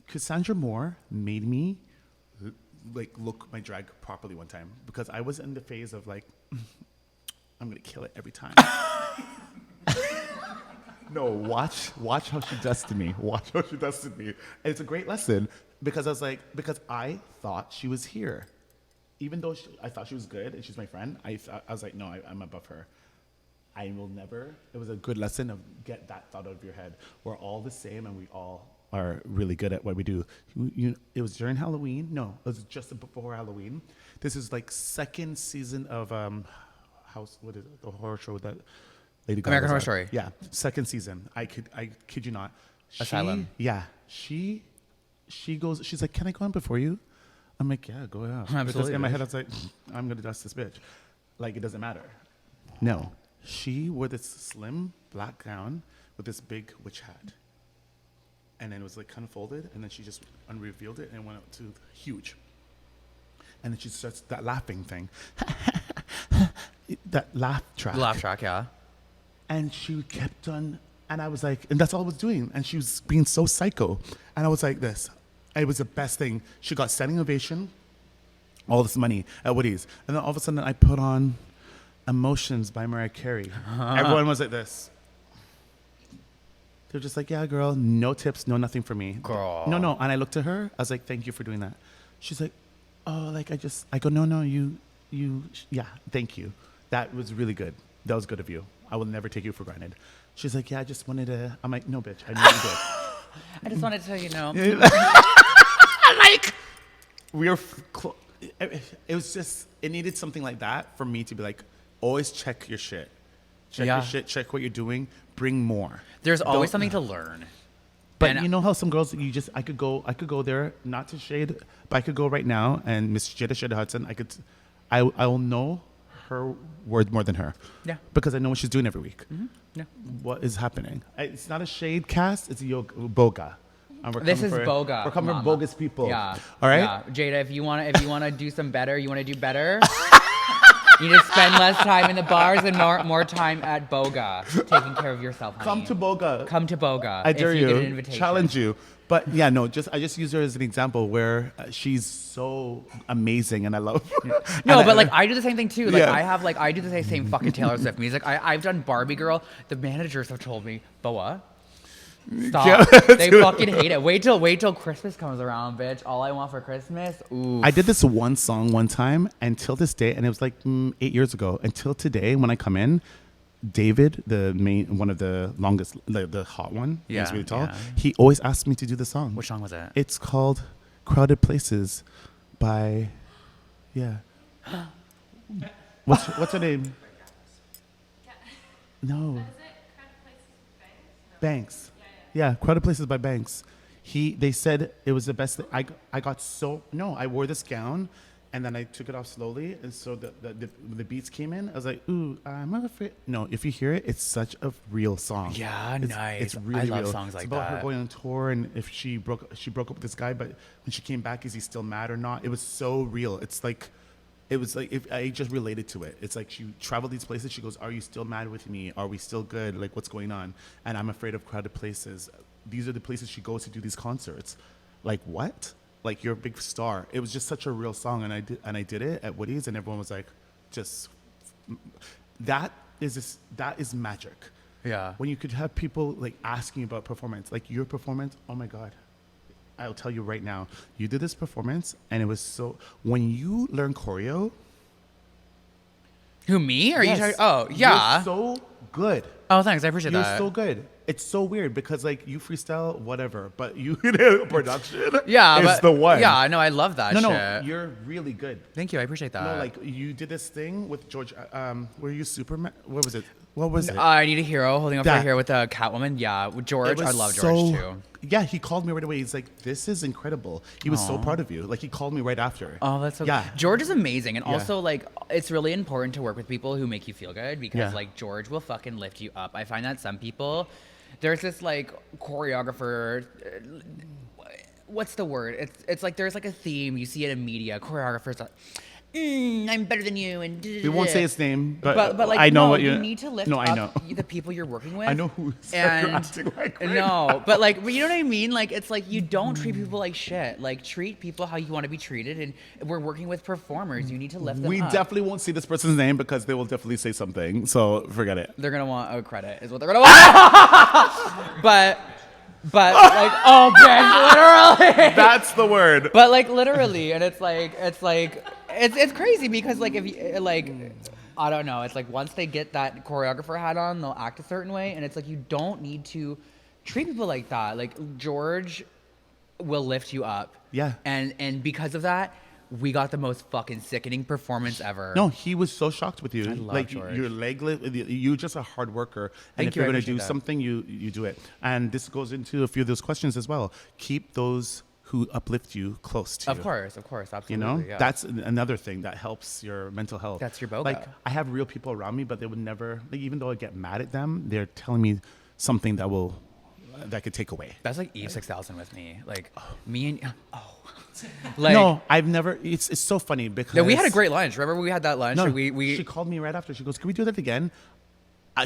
Cassandra Moore made me like look my drag properly one time, because I was in the phase of like, I'm gonna kill it every time. No, watch how she does to me. Watch how she does to me. And it's a great lesson, because I thought she was here. even though I thought she was good and she's my friend, I was like, no, I'm above her. I will never. It was a good lesson of get that thought out of your head. We're all the same, and we all are really good at what we do. It was during Halloween. No, it was just before Halloween. This is like second season of what is it? The horror show that Lady Gaga American was Horror on. Story. Yeah, second season. I kid you not. Asylum. She goes. She's like, "Can I go on before you?" I'm like, "Yeah, go out." Absolutely. Because in my head, I was like, "I'm gonna dust this bitch." Like it doesn't matter. No, she wore this slim black gown with this big witch hat, and then it was like kind of folded, and then she just unrevealed it and went up to huge. And then she starts that laughing thing, that laugh track. The laugh track, yeah. And she kept on, and I was like, and that's all I was doing. And she was being so psycho. And I was like this. It was the best thing. She got standing ovation, all this money at Woody's. And then all of a sudden I put on Emotions by Mariah Carey. Everyone was like this. They're just like, yeah, girl, no tips, no nothing for me. Girl. No. And I looked at her. I was like, thank you for doing that. She's like, oh, like I go, no, yeah, thank you. That was really good. That was good of you. I will never take you for granted. She's like, yeah, I just wanted to. I'm like, no, bitch, I know you did. I just wanted to tell you no. Like, it was just, it needed something like that for me to be like, always check your shit. Check Yeah. your shit, check what you're doing, bring more. There's always Don't- something to learn. But And- you know how some girls, I could go there, not to shade, but I could go right now and Miss Jada Hudson, I will know her word more than her. Yeah. Because I know what she's doing every week. Yeah. What is happening? It's not a shade cast, it's a Boga. And we're This coming is for- Boga, We're coming for mama. bogus people. Yeah. All right? Yeah. Jada, if you wanna do some better, you wanna do better. You need to spend less time in the bars and more time at Boga, taking care of yourself, honey. Come to Boga. Come to Boga. I dare if you you. get an invitation. Challenge you. But yeah, no, I just use her as an example where she's so amazing and I love her. No, And but like I do the same thing too. Like Yeah. I do the same fucking Taylor Swift music. I've done Barbie Girl. The managers have told me, Boa, stop. Yeah, They dude. fucking hate it. Wait till Christmas comes around, bitch. All I want for Christmas. Ooh. I did this one song one time until this day, and it was like 8 years ago. Until today, when I come in, David, one of the longest, the hot one, Yeah, he's really tall. yeah. He always asks me to do the song. Which song was it? It's called "Crowded Places" by, yeah. What's her name? No. Banks. Yeah, Crowded Places by Banks. They said it was the best thing. I wore this gown and then I took it off slowly. And so the beats came in. I was like, ooh, I'm not afraid. No, if you hear it, it's such a real song. Yeah, nice. It's really I love real. songs like it's about her that. going on tour and if she broke up with this guy, but when she came back, is he still mad or not? It was so real. It was like if I just related to it. It's like she traveled these places. She goes, "Are you still mad with me? Are we still good? Like what's going on?" And I'm afraid of crowded places. These are the places she goes to do these concerts. Like what? Like you're a big star. It was just such a real song, and I did it at Woody's, and everyone was like, "Just that is magic." Yeah. When you could have people like asking about performance, like your performance. Oh my God. I'll tell you right now, you did this performance and it was so, when you learn choreo. Who, me? Are yes, you talking? Oh, yeah. You're so good. Oh, thanks. I appreciate You're that. so good. It's so weird because like you freestyle, whatever, but you production Yeah, is but the one. Yeah, no, I love that No, shit. you're really good. Thank you. I appreciate that. No, like you did this thing with George, were you Superman? What was it? What was it? I Need a Hero, holding up That- right here with a Catwoman. Yeah, with George. It was I love George too. Yeah, he called me right away. He's like, "This is incredible." He was so proud of you. Like he called me right after. Oh, that's so yeah. George is amazing. And Yeah. also, like, it's really important to work with people who make you feel good because, Yeah. like, George will fucking lift you up. I find that some people, there's this, like, choreographer. What's the word? It's like there's, like, a theme. You see it in media. Choreographers are, I'm better than you. And We won't say his name, but, like, I know no, what you need to lift No, I know. up the people you're working with. I know who you're And acting like right no, but like, you know what I mean? Like, it's like you don't treat people like shit. Like, treat people how you want to be treated. And we're working with performers. You need to lift them We up. definitely won't see this person's name because they will definitely say something. So forget it. They're gonna want a credit, is what they're gonna want. But But like, oh, bitch, literally. That's the word. But like literally, and it's crazy because like if you like, I don't know, it's like once they get that choreographer hat on, they'll act a certain way, and it's like you don't need to treat people like that. Like George will lift you up. Yeah. And because of that, we got the most fucking sickening performance ever. No, he was so shocked with you. I love like George. you're you're just a hard worker, and Thank if you, you're I going to do appreciate that. something, you do it. And this goes into a few of those questions as well. Keep those who uplift you close to you. Of course, absolutely. You know, yeah. that's another thing that helps your mental health. That's your Boga. Like I have real people around me, but they would never. Like, even though I get mad at them, they're telling me something that could take away. That's like Eve 6000 with me. Like me and like No, I've never. It's so funny because no, we had a great lunch. Remember we had that lunch? No, And we she called me right after. She goes, "Can we do that again?"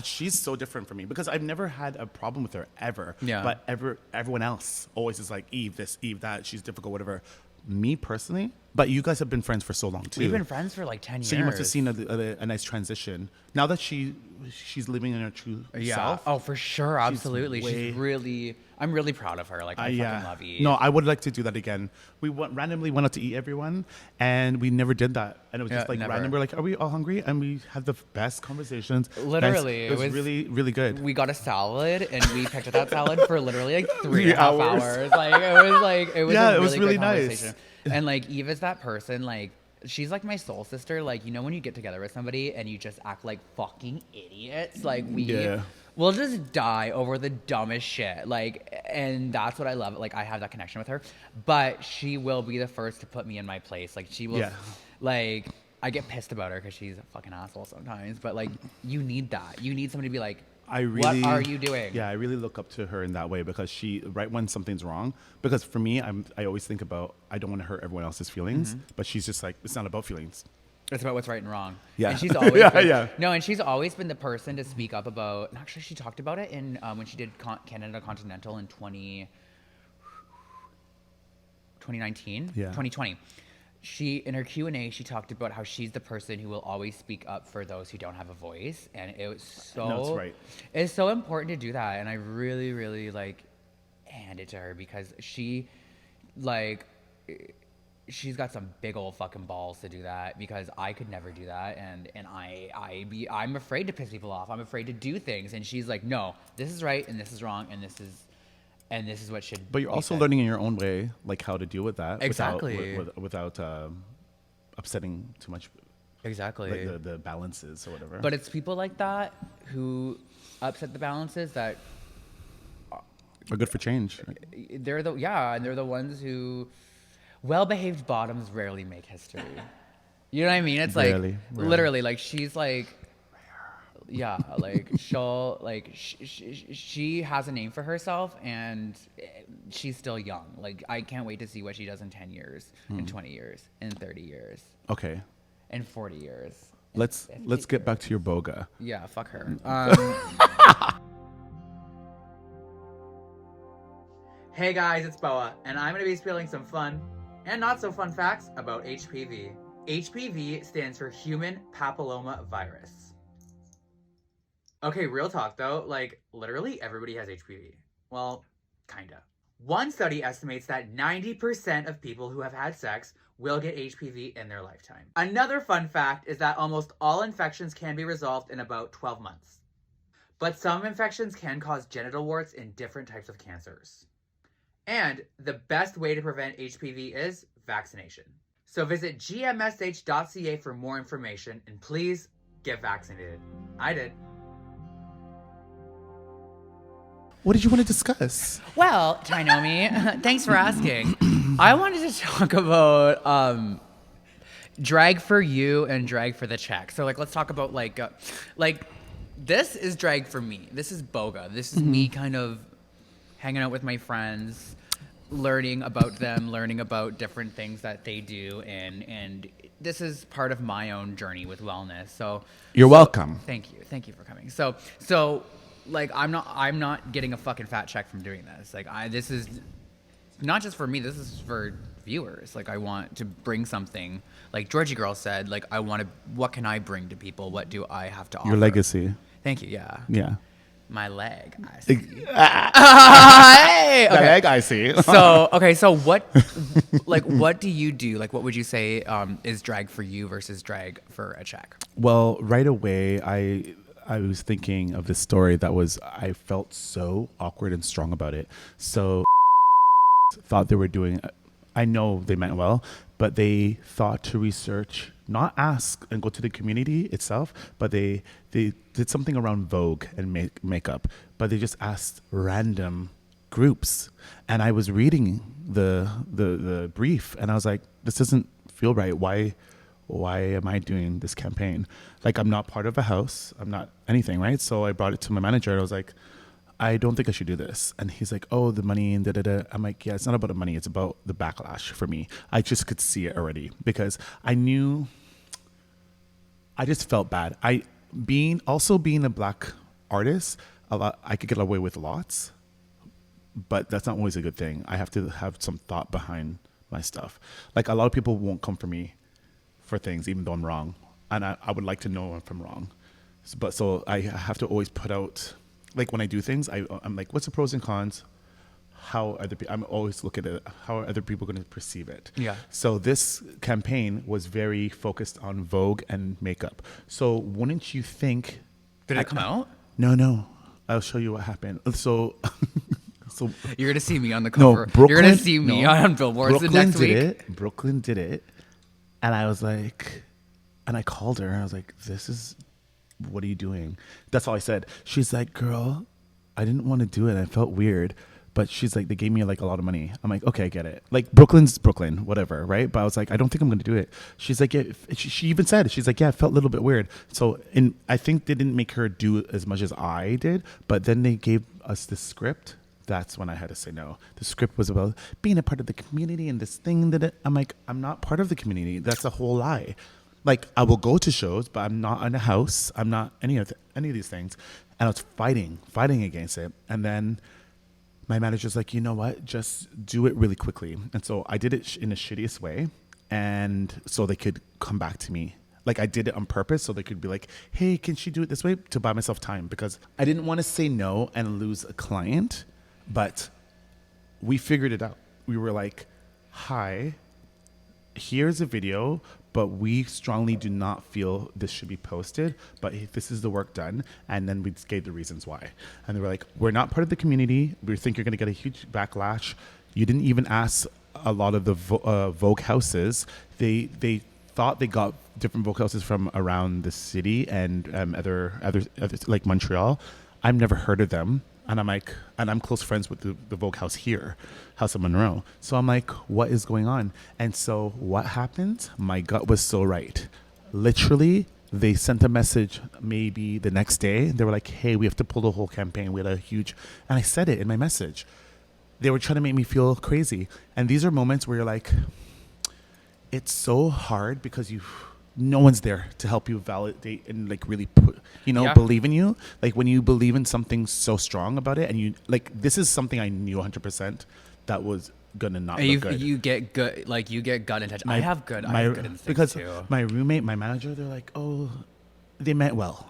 She's so different from me because I've never had a problem with her ever. Yeah. But everyone else always is like Eve this, Eve that. She's difficult, whatever. Me personally, but you guys have been friends for so long too. we've been friends for like 10 years. So you must have seen a nice transition. Now that she's living in her true self. Oh, for sure, absolutely. way- I'm really proud of her. Like I fucking love Eve. No, I would like to do that again. We randomly went out to eat everyone, and we never did that. And it was just like never. random. We're like, "Are we all hungry?" And we had the best conversations. Literally, it was really, really good. We got a salad and we picked up that salad for literally like 3.5 3 hours. hours. Like it was Yeah, a it was really really great nice. conversation. And like Eve is that person, like she's like my soul sister. Like, you know when you get together with somebody and you just act like fucking idiots? Like we'll just die over the dumbest shit. Like, and that's what I love. Like I have that connection with her. But she will be the first to put me in my place. Like she will like I get pissed about her because she's a fucking asshole sometimes. But like you need that. You need somebody to be like, what are you doing? Yeah, I really look up to her in that way because she, right when something's wrong, because for me, I always think about, I don't want to hurt everyone else's feelings, but she's just like, it's not about feelings. It's about what's right and wrong. Yeah. And she's always No, and she's always been the person to speak up about, and actually she talked about it in when she did Canada Continental in 2019, 2020. She, in her Q&A, she talked about how she's the person who will always speak up for those who don't have a voice. And it was so, No, that's right. It's so important to do that. And I really, really like hand it to her because she, like, she's got some big old fucking balls to do that because I could never do that. And I'm afraid to piss people off. I'm afraid to do things. And she's like, no, this is right and this is wrong and this is what should. But you're be also said. learning in your own way, like how to deal with that. Exactly. Without upsetting too much. Exactly. Like the balances or whatever. But it's people like that who upset the balances that are good for change. they're the ones who well-behaved bottoms rarely make history. You know what I mean? It's like Rarely. literally like she's like like she'll like she has a name for herself and she's still young. Like I can't wait to see what she does in 10 years, in 20 years, in 30 years, Okay. in 40 years. Let's get back to your Boga. Yeah, fuck her. Hey guys, it's Boa, and I'm going to be spilling some fun and not so fun facts about HPV. HPV stands for human papilloma virus. Okay, real talk though, like literally everybody has HPV. Well, kinda. One study estimates that 90% of people who have had sex will get HPV in their lifetime. Another fun fact is that almost all infections can be resolved in about 12 months. But some infections can cause genital warts in different types of cancers. And the best way to prevent HPV is vaccination. So visit gmsh.ca for more information and please get vaccinated. I did. What did you want to discuss? Well, Tynomi, thanks for asking. I wanted to talk about drag for you and drag for the check. So, like, let's talk about, like this is drag for me. This is Boga. This is me kind of hanging out with my friends, learning about them, learning about different things that they do, and this is part of my own journey with wellness. So You're welcome. Thank you for coming. So like I'm not getting a fucking fat check from doing this. Like this is not just for me, this is for viewers. Like I want to bring something, like Georgie Girl said, like what can I bring to people? What do I have to offer? Your legacy. Thank you. Yeah. Yeah. My leg, I see. Hey, The okay. leg I see. So what do you do? Like, what would you say is drag for you versus drag for a check? Well, right away, I was thinking of this story that was, I felt so awkward and strong about it. So thought they were doing, I know they meant well, but they thought to research, not ask and go to the community itself, but they did something around Vogue and makeup, but they just asked random groups. And I was reading the brief and I was like, this doesn't feel right. Why am I doing this campaign? Like, I'm not part of a house. I'm not anything, right? So I brought it to my manager and I was like, I don't think I should do this. And he's like, oh, the money and da-da-da. I'm like, yeah, it's not about the money. It's about the backlash for me. I just could see it already because I just felt bad. Being a black artist, I could get away with lots, but that's not always a good thing. I have to have some thought behind my stuff. Like, a lot of people won't come for me for things, even though I'm wrong. And I would like to know if I'm wrong. So I have to always put out, like, when I do things, I'm like, what's the pros and cons? I'm always looking at it, how are other people going to perceive it? Yeah. So this campaign was very focused on Vogue and makeup. So wouldn't you think? Did it come out? No. I'll show you what happened. So You're gonna see me on the cover. Brooklyn, You're gonna see me on billboards the next week. Brooklyn did it, and I was like, and I called her and I was like, what are you doing? That's all I said. She's like, girl, I didn't want to do it. I felt weird. But she's like, they gave me like a lot of money. I'm like, okay, I get it. Like, Brooklyn's Brooklyn, whatever, right? But I was like, I don't think I'm going to do it. She's like, yeah. She even said, she's like, yeah, it felt a little bit weird. So I think they didn't make her do as much as I did. But then they gave us the script. That's when I had to say no. The script was about being a part of the community and this thing that I'm like, I'm not part of the community. That's a whole lie. Like, I will go to shows, but I'm not in a house. I'm not any of these things. And I was fighting against it. And then my manager's like, you know what? Just do it really quickly. And so I did it in the shittiest way. And so they could come back to me. Like, I did it on purpose so they could be like, hey, can she do it this way? To buy myself time. Because I didn't want to say no and lose a client. But we figured it out. We were like, hi, here's a video, but we strongly do not feel this should be posted, but this is the work done. And then we just gave the reasons why. And they were like, we're not part of the community. We think you're going to get a huge backlash. You didn't even ask a lot of the Vogue houses. They thought they got different Vogue houses from around the city and other like Montreal. I've never heard of them. And I'm like, and I'm close friends with the Vogue house here, House of Monroe. So I'm like, what is going on? And so what happened? My gut was so right. Literally, they sent a message maybe the next day. They were like, hey, we have to pull the whole campaign. We had a huge, and I said it in my message. They were trying to make me feel crazy. And these are moments where you're like, it's so hard because no one's there to help you validate and like really put, believe in you. Like, when you believe in something so strong about it, and you like, this is something I knew 100% that was gonna not look good. You get good, like you get gut intention. I have good instincts because too. My roommate, my manager, they're like, oh, they meant well.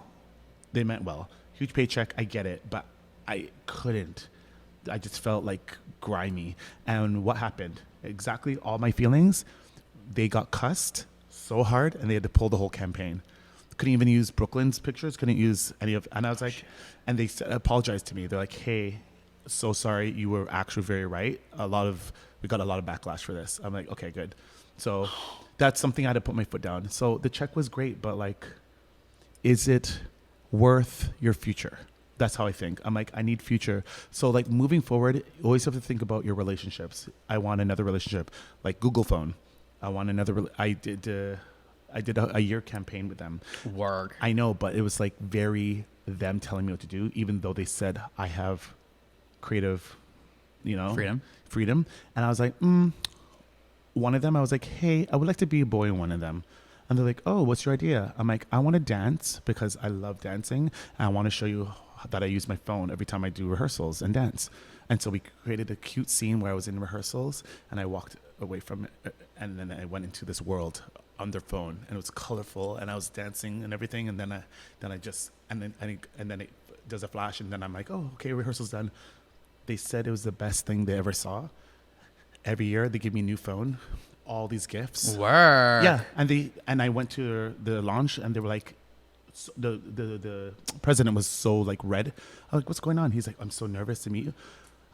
Huge paycheck, I get it, but I couldn't. I just felt like grimy. And what happened? Exactly all my feelings. They got cussed so hard, and they had to pull the whole campaign. Couldn't even use Brooklyn's pictures. Couldn't use any of. And I was like, and they apologized to me. They're like, "Hey, so sorry. You were actually very right. We got a lot of backlash for this." I'm like, "Okay, good." So that's something I had to put my foot down. So the check was great, but like, is it worth your future? That's how I think. I'm like, I need future. So like, moving forward, you always have to think about your relationships. I want another relationship, like Google phone. I want another. I did a year campaign with them. Work. I know, but it was like very them telling me what to do, even though they said I have creative, freedom. And I was like, one of them, I was like, hey, I would like to be a boy in one of them. And they're like, oh, what's your idea? I'm like, I want to dance because I love dancing. And I want to show you that I use my phone every time I do rehearsals and dance. And so we created a cute scene where I was in rehearsals and I walked away from it, and then I went into this world on their phone, and it was colorful, and I was dancing and everything, and then does a flash, and then I'm like, oh, okay, rehearsal's done. They said it was the best thing they ever saw. Every year they give me a new phone, all these gifts. Word. Yeah, and I went to the launch, and they were like, the president was so like red. I'm like, what's going on? He's like, I'm so nervous to meet you.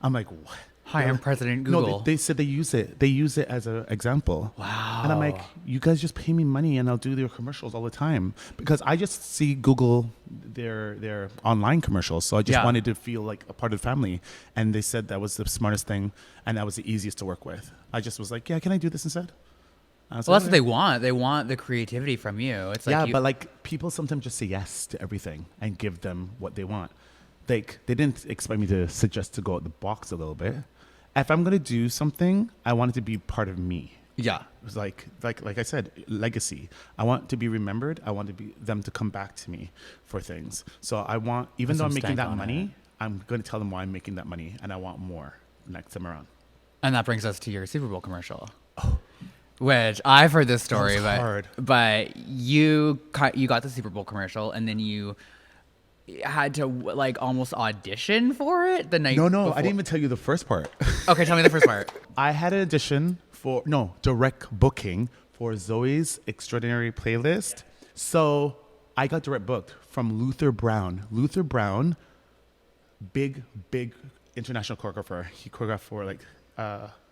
I'm like, what? Hi, I'm President Google. No, they said they use it. They use it as an example. Wow. And I'm like, you guys just pay me money and I'll do their commercials all the time. Because I just see Google their online commercials. So I just wanted to feel like a part of the family. And they said that was the smartest thing and that was the easiest to work with. I just was like, yeah, can I do this instead? Well, that's what they want. They want the creativity from you. It's like but like people sometimes just say yes to everything and give them what they want. Like they didn't expect me to suggest to go out the box a little bit. If I'm gonna do something, I want it to be part of me. Yeah. It's like I said, legacy. I want to be remembered. I want them to come back to me for things. So I want, even though I'm making that money, I'm going to tell them why I'm making that money, and I want more next time around. And that brings us to your Super Bowl commercial. Which I've heard this story, but you got the Super Bowl commercial, and then you had to like almost audition for it the night No, before. I didn't even tell you the first part. Okay, tell me the first part. I had an audition direct booking for Zoe's Extraordinary Playlist. So I got direct booked from Luther Brown. Luther Brown, big international choreographer. He choreographed for like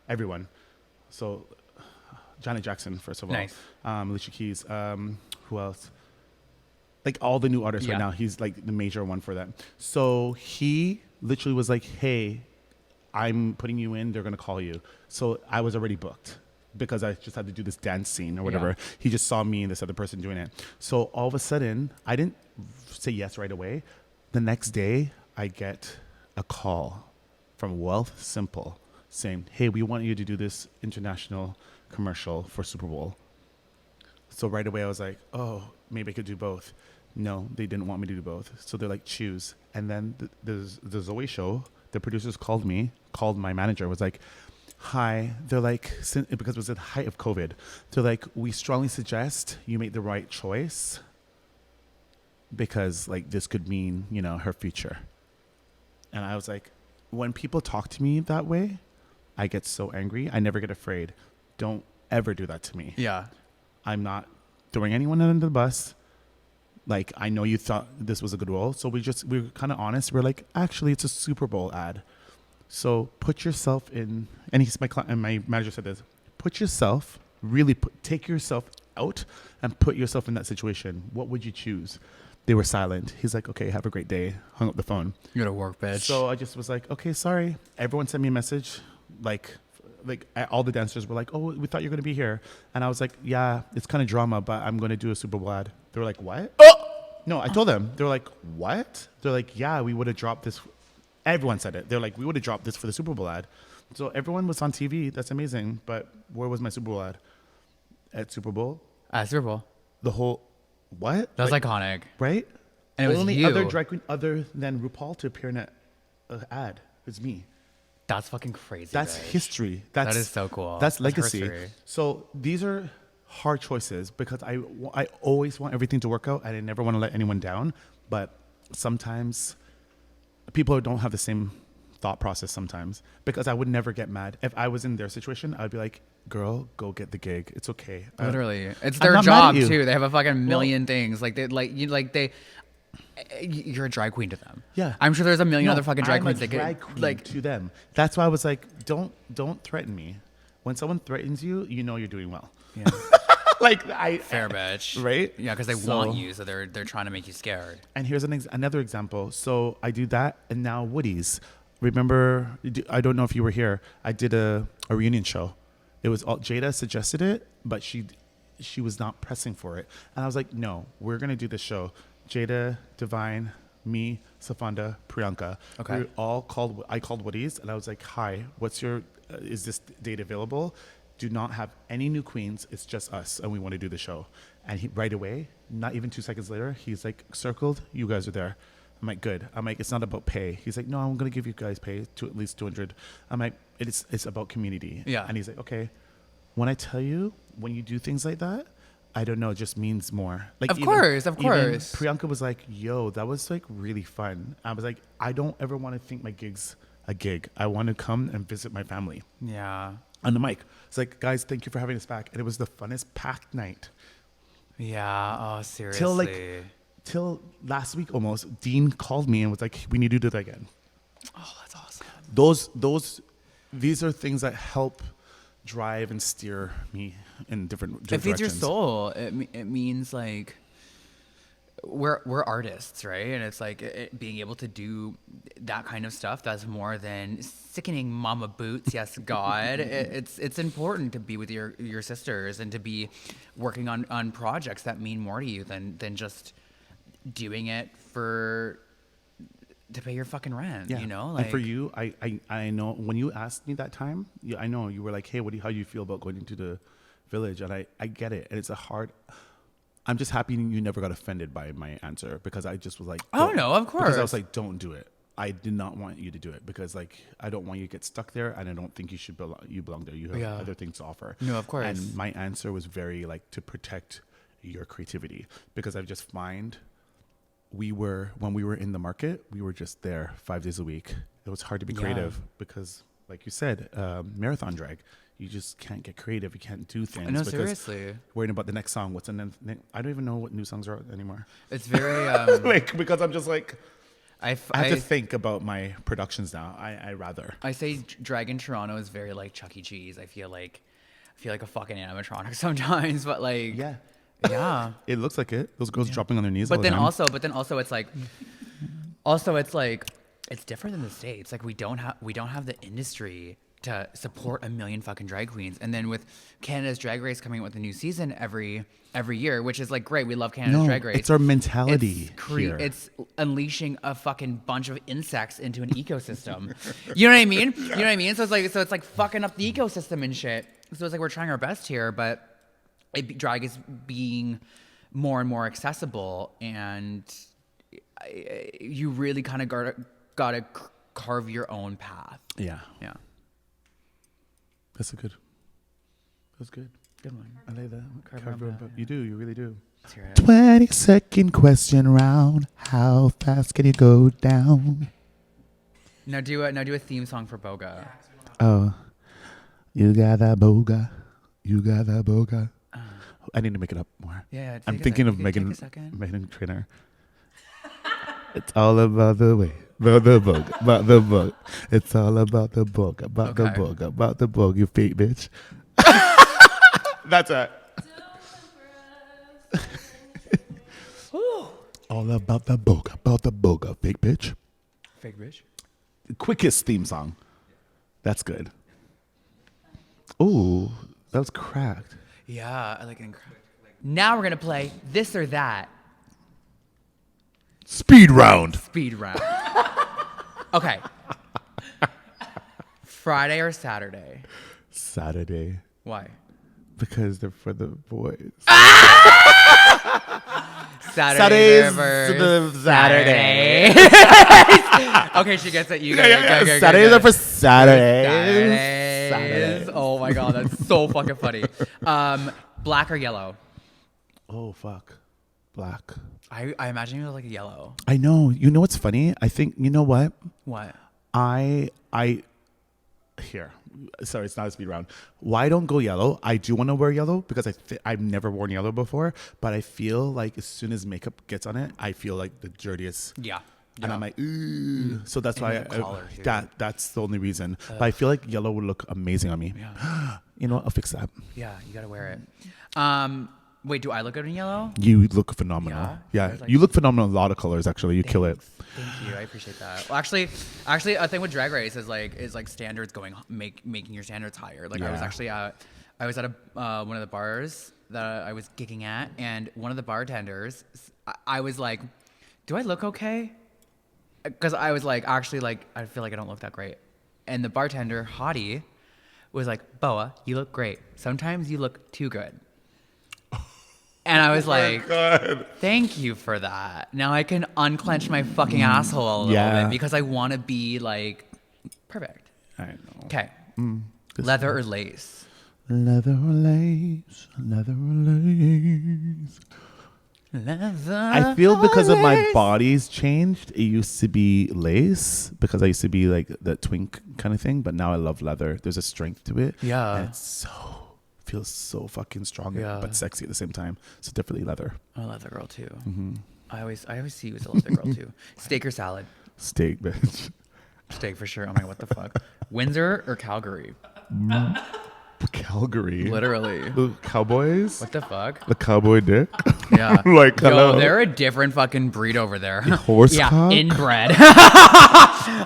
everyone. So Janet Jackson, first of all. Nice. Alicia Keys. Who else? Like all the new artists right now. He's like the major one for that. So he literally was like, hey, I'm putting you in. They're going to call you. So I was already booked because I just had to do this dance scene or whatever. Yeah. He just saw me and this other person doing it. So all of a sudden, I didn't say yes right away. The next day, I get a call from Wealth Simple saying, hey, we want you to do this international commercial for Super Bowl. So right away, I was like, oh, maybe I could do both. No, they didn't want me to do both. So they're like, choose. And then the Zoe show, the producers called my manager, was like, hi. They're like, because it was at the height of COVID, they're like, we strongly suggest you make the right choice because like this could mean, her future. And I was like, when people talk to me that way, I get so angry. I never get afraid. Don't ever do that to me. Yeah. I'm not throwing anyone under the bus. Like, I know you thought this was a good role. So we were kind of honest. We're like, actually, it's a Super Bowl ad. So put yourself in, and my manager said this, take yourself out and put yourself in that situation. What would you choose? They were silent. He's like, okay, have a great day. Hung up the phone. You gotta work, bitch. So I just was like, okay, sorry. Everyone sent me a message. Like all the dancers were like, oh, we thought you were going to be here. And I was like, yeah, it's kind of drama, but I'm going to do a Super Bowl ad. They were like, what? No, I told them. They were like, what? They're like, yeah, we would have dropped this. Everyone said it. They're like, we would have dropped this for the Super Bowl ad. So everyone was on TV. That's amazing. But where was my Super Bowl ad? At Super Bowl? Super Bowl. The whole, what? That was iconic. Right? And it was only you. Other drag queen other than RuPaul to appear in an ad is me. That's fucking crazy. That's history. That is so cool. That's legacy. So these are hard choices because I always want everything to work out and I never want to let anyone down. But sometimes people don't have the same thought process sometimes because I would never get mad. If I was in their situation, I'd be like, girl, go get the gig. It's okay. Literally. It's their job too. They have a fucking million things. You're a drag queen to them. Yeah. I'm sure there's a million other fucking drag queens. To them. That's why I was like, don't threaten me. When someone threatens you, you know you're doing well. Yeah. Fair bitch. Right? Yeah, because they want you, so they're trying to make you scared. And here's another example. So I do that, and now Woody's. Remember, I don't know if you were here. I did a reunion show. It was Jada suggested it, but she was not pressing for it. And I was like, no, we're gonna do this show. Jada, Divine, me, Safanda, Priyanka. Okay. I called Woody's and I was like, hi, is this date available? Do not have any new queens. It's just us. And we want to do the show. And he right away, not even 2 seconds later, he's like, circled, you guys are there. I'm like, good. I'm like, it's not about pay. He's like, no, I'm going to give you guys pay to at least 200. I'm like, it's about community. Yeah. And he's like, okay. When I tell you, when you do things like that, I don't know, it just means more. Like Of course. even Priyanka was like, yo, that was like really fun. I was like, I don't ever want to think my gig's a gig. I want to come and visit my family. Yeah. On the mic. It's like, guys, thank you for having us back. And it was the funnest packed night. Yeah. Oh, seriously. Till last week almost, Dean called me and was like, we need to do that again. Oh, that's awesome. These are things that help drive and steer me in different It feeds your directions. soul. It means like we're artists, right? And it's like being able to do that kind of stuff that's more than sickening mama boots. Yes, God. It's important to be with your sisters and to be working on projects that mean more to you than just doing it to pay your fucking rent. Yeah. You know, and for you, I know when you asked me that time, I know you were like, hey, how do you feel about going into the village? And I get it. And it's I'm just happy you never got offended by my answer, because I just was like, oh no, of course. Because I was like, don't do it. I did not want you to do it, because like, I don't want you to get stuck there, and I don't think you should belong there. You have other things to offer. No, of course. And my answer was very like to protect your creativity, because I just find when we were in the market, we were just there 5 days a week. It was hard to be creative because, like you said, marathon drag, you just can't get creative. You can't do things. No, seriously. Worrying about the next song. What's the next? I don't even know what new songs are out anymore. It's very because I'm just like, I have to think about my productions now. I rather. I say drag in Toronto is very like Chuck E. Cheese. I feel like a fucking animatronic sometimes, but like yeah. It looks like it. Those girls dropping on their knees. But then also it's like, it's different in the States. Like we don't have the industry to support a million fucking drag queens. And then with Canada's Drag Race coming out with a new season every year, which is like great. We love Canada's Drag Race. It's our mentality here. It's unleashing a fucking bunch of insects into an ecosystem. You know what I mean? So it's like fucking up the ecosystem and shit. So it's like we're trying our best here, but drag is being more and more accessible, and you really kind of gotta carve your own path. Yeah. That's good. Good one. I like that. Carve your own path. You do. You really do. Let's hear it. 20-second question round. How fast can you go down? Now do a theme song for Boga. Oh, you got that Boga. You got that Boga. I need to make it up more. Yeah, I'm thinking of Megan Trainor. It's all about the way, about the book. It's all about the book, about the book, you fake bitch. That's it. All about the book, fake bitch. Fake bitch. Quickest theme song. That's good. Ooh, that was cracked. Yeah, I like it. Now we're gonna play this or that. Speed round. Okay. Friday or Saturday? Saturday. Why? Because they're for the boys. Saturday's Saturday. Okay, she gets it. You get it. Saturdays are for Saturdays. Saturdays. Oh my god, that's so fucking funny. Black or yellow? Oh fuck, black. I imagine you look like a yellow. I know. You know what's funny? I think you know what? What? Here. Sorry, it's not a speed round. Why don't go yellow? I do want to wear yellow because I've never worn yellow before, but I feel like as soon as makeup gets on it, I feel like the dirtiest. Yeah. And I'm like, ooh. So that's why that's the only reason. Ugh. But I feel like yellow would look amazing on me. Yeah. You know what? I'll fix that. Yeah, you gotta wear it. Wait, do I look good in yellow? You look phenomenal. Yeah. You look phenomenal in a lot of colors, actually. You kill it. Thank you. I appreciate that. Well, actually, a thing with Drag Race is like standards making your standards higher. Like I was actually at one of the bars that I was gigging at, and one of the bartenders, I was like, do I look okay? Because I was like, actually, like, I feel like I don't look that great. And the bartender, Hottie, was like, Boa, you look great. Sometimes you look too good. And I was thank you for that. Now I can unclench my fucking asshole a little bit because I want to be like perfect. I know. Okay. Leather or lace? Leather or lace, leather or lace. I feel because of my body's changed. It used to be lace because I used to be like the twink kind of thing, but now I love leather. There's a strength to it. Yeah. And it's feels so fucking strong, Yeah. but sexy at the same time. So definitely leather. I'm a leather girl too. Mm-hmm. I always see you as a leather girl too. Steak or salad? Steak, bitch. Steak for sure. Oh my god, what the fuck? Windsor or Calgary? Calgary. Literally. The Cowboys. What the fuck? The cowboy dick. Yeah. Like, hello. Yo, they're a different fucking breed over there. Horse Yeah, cock? inbred.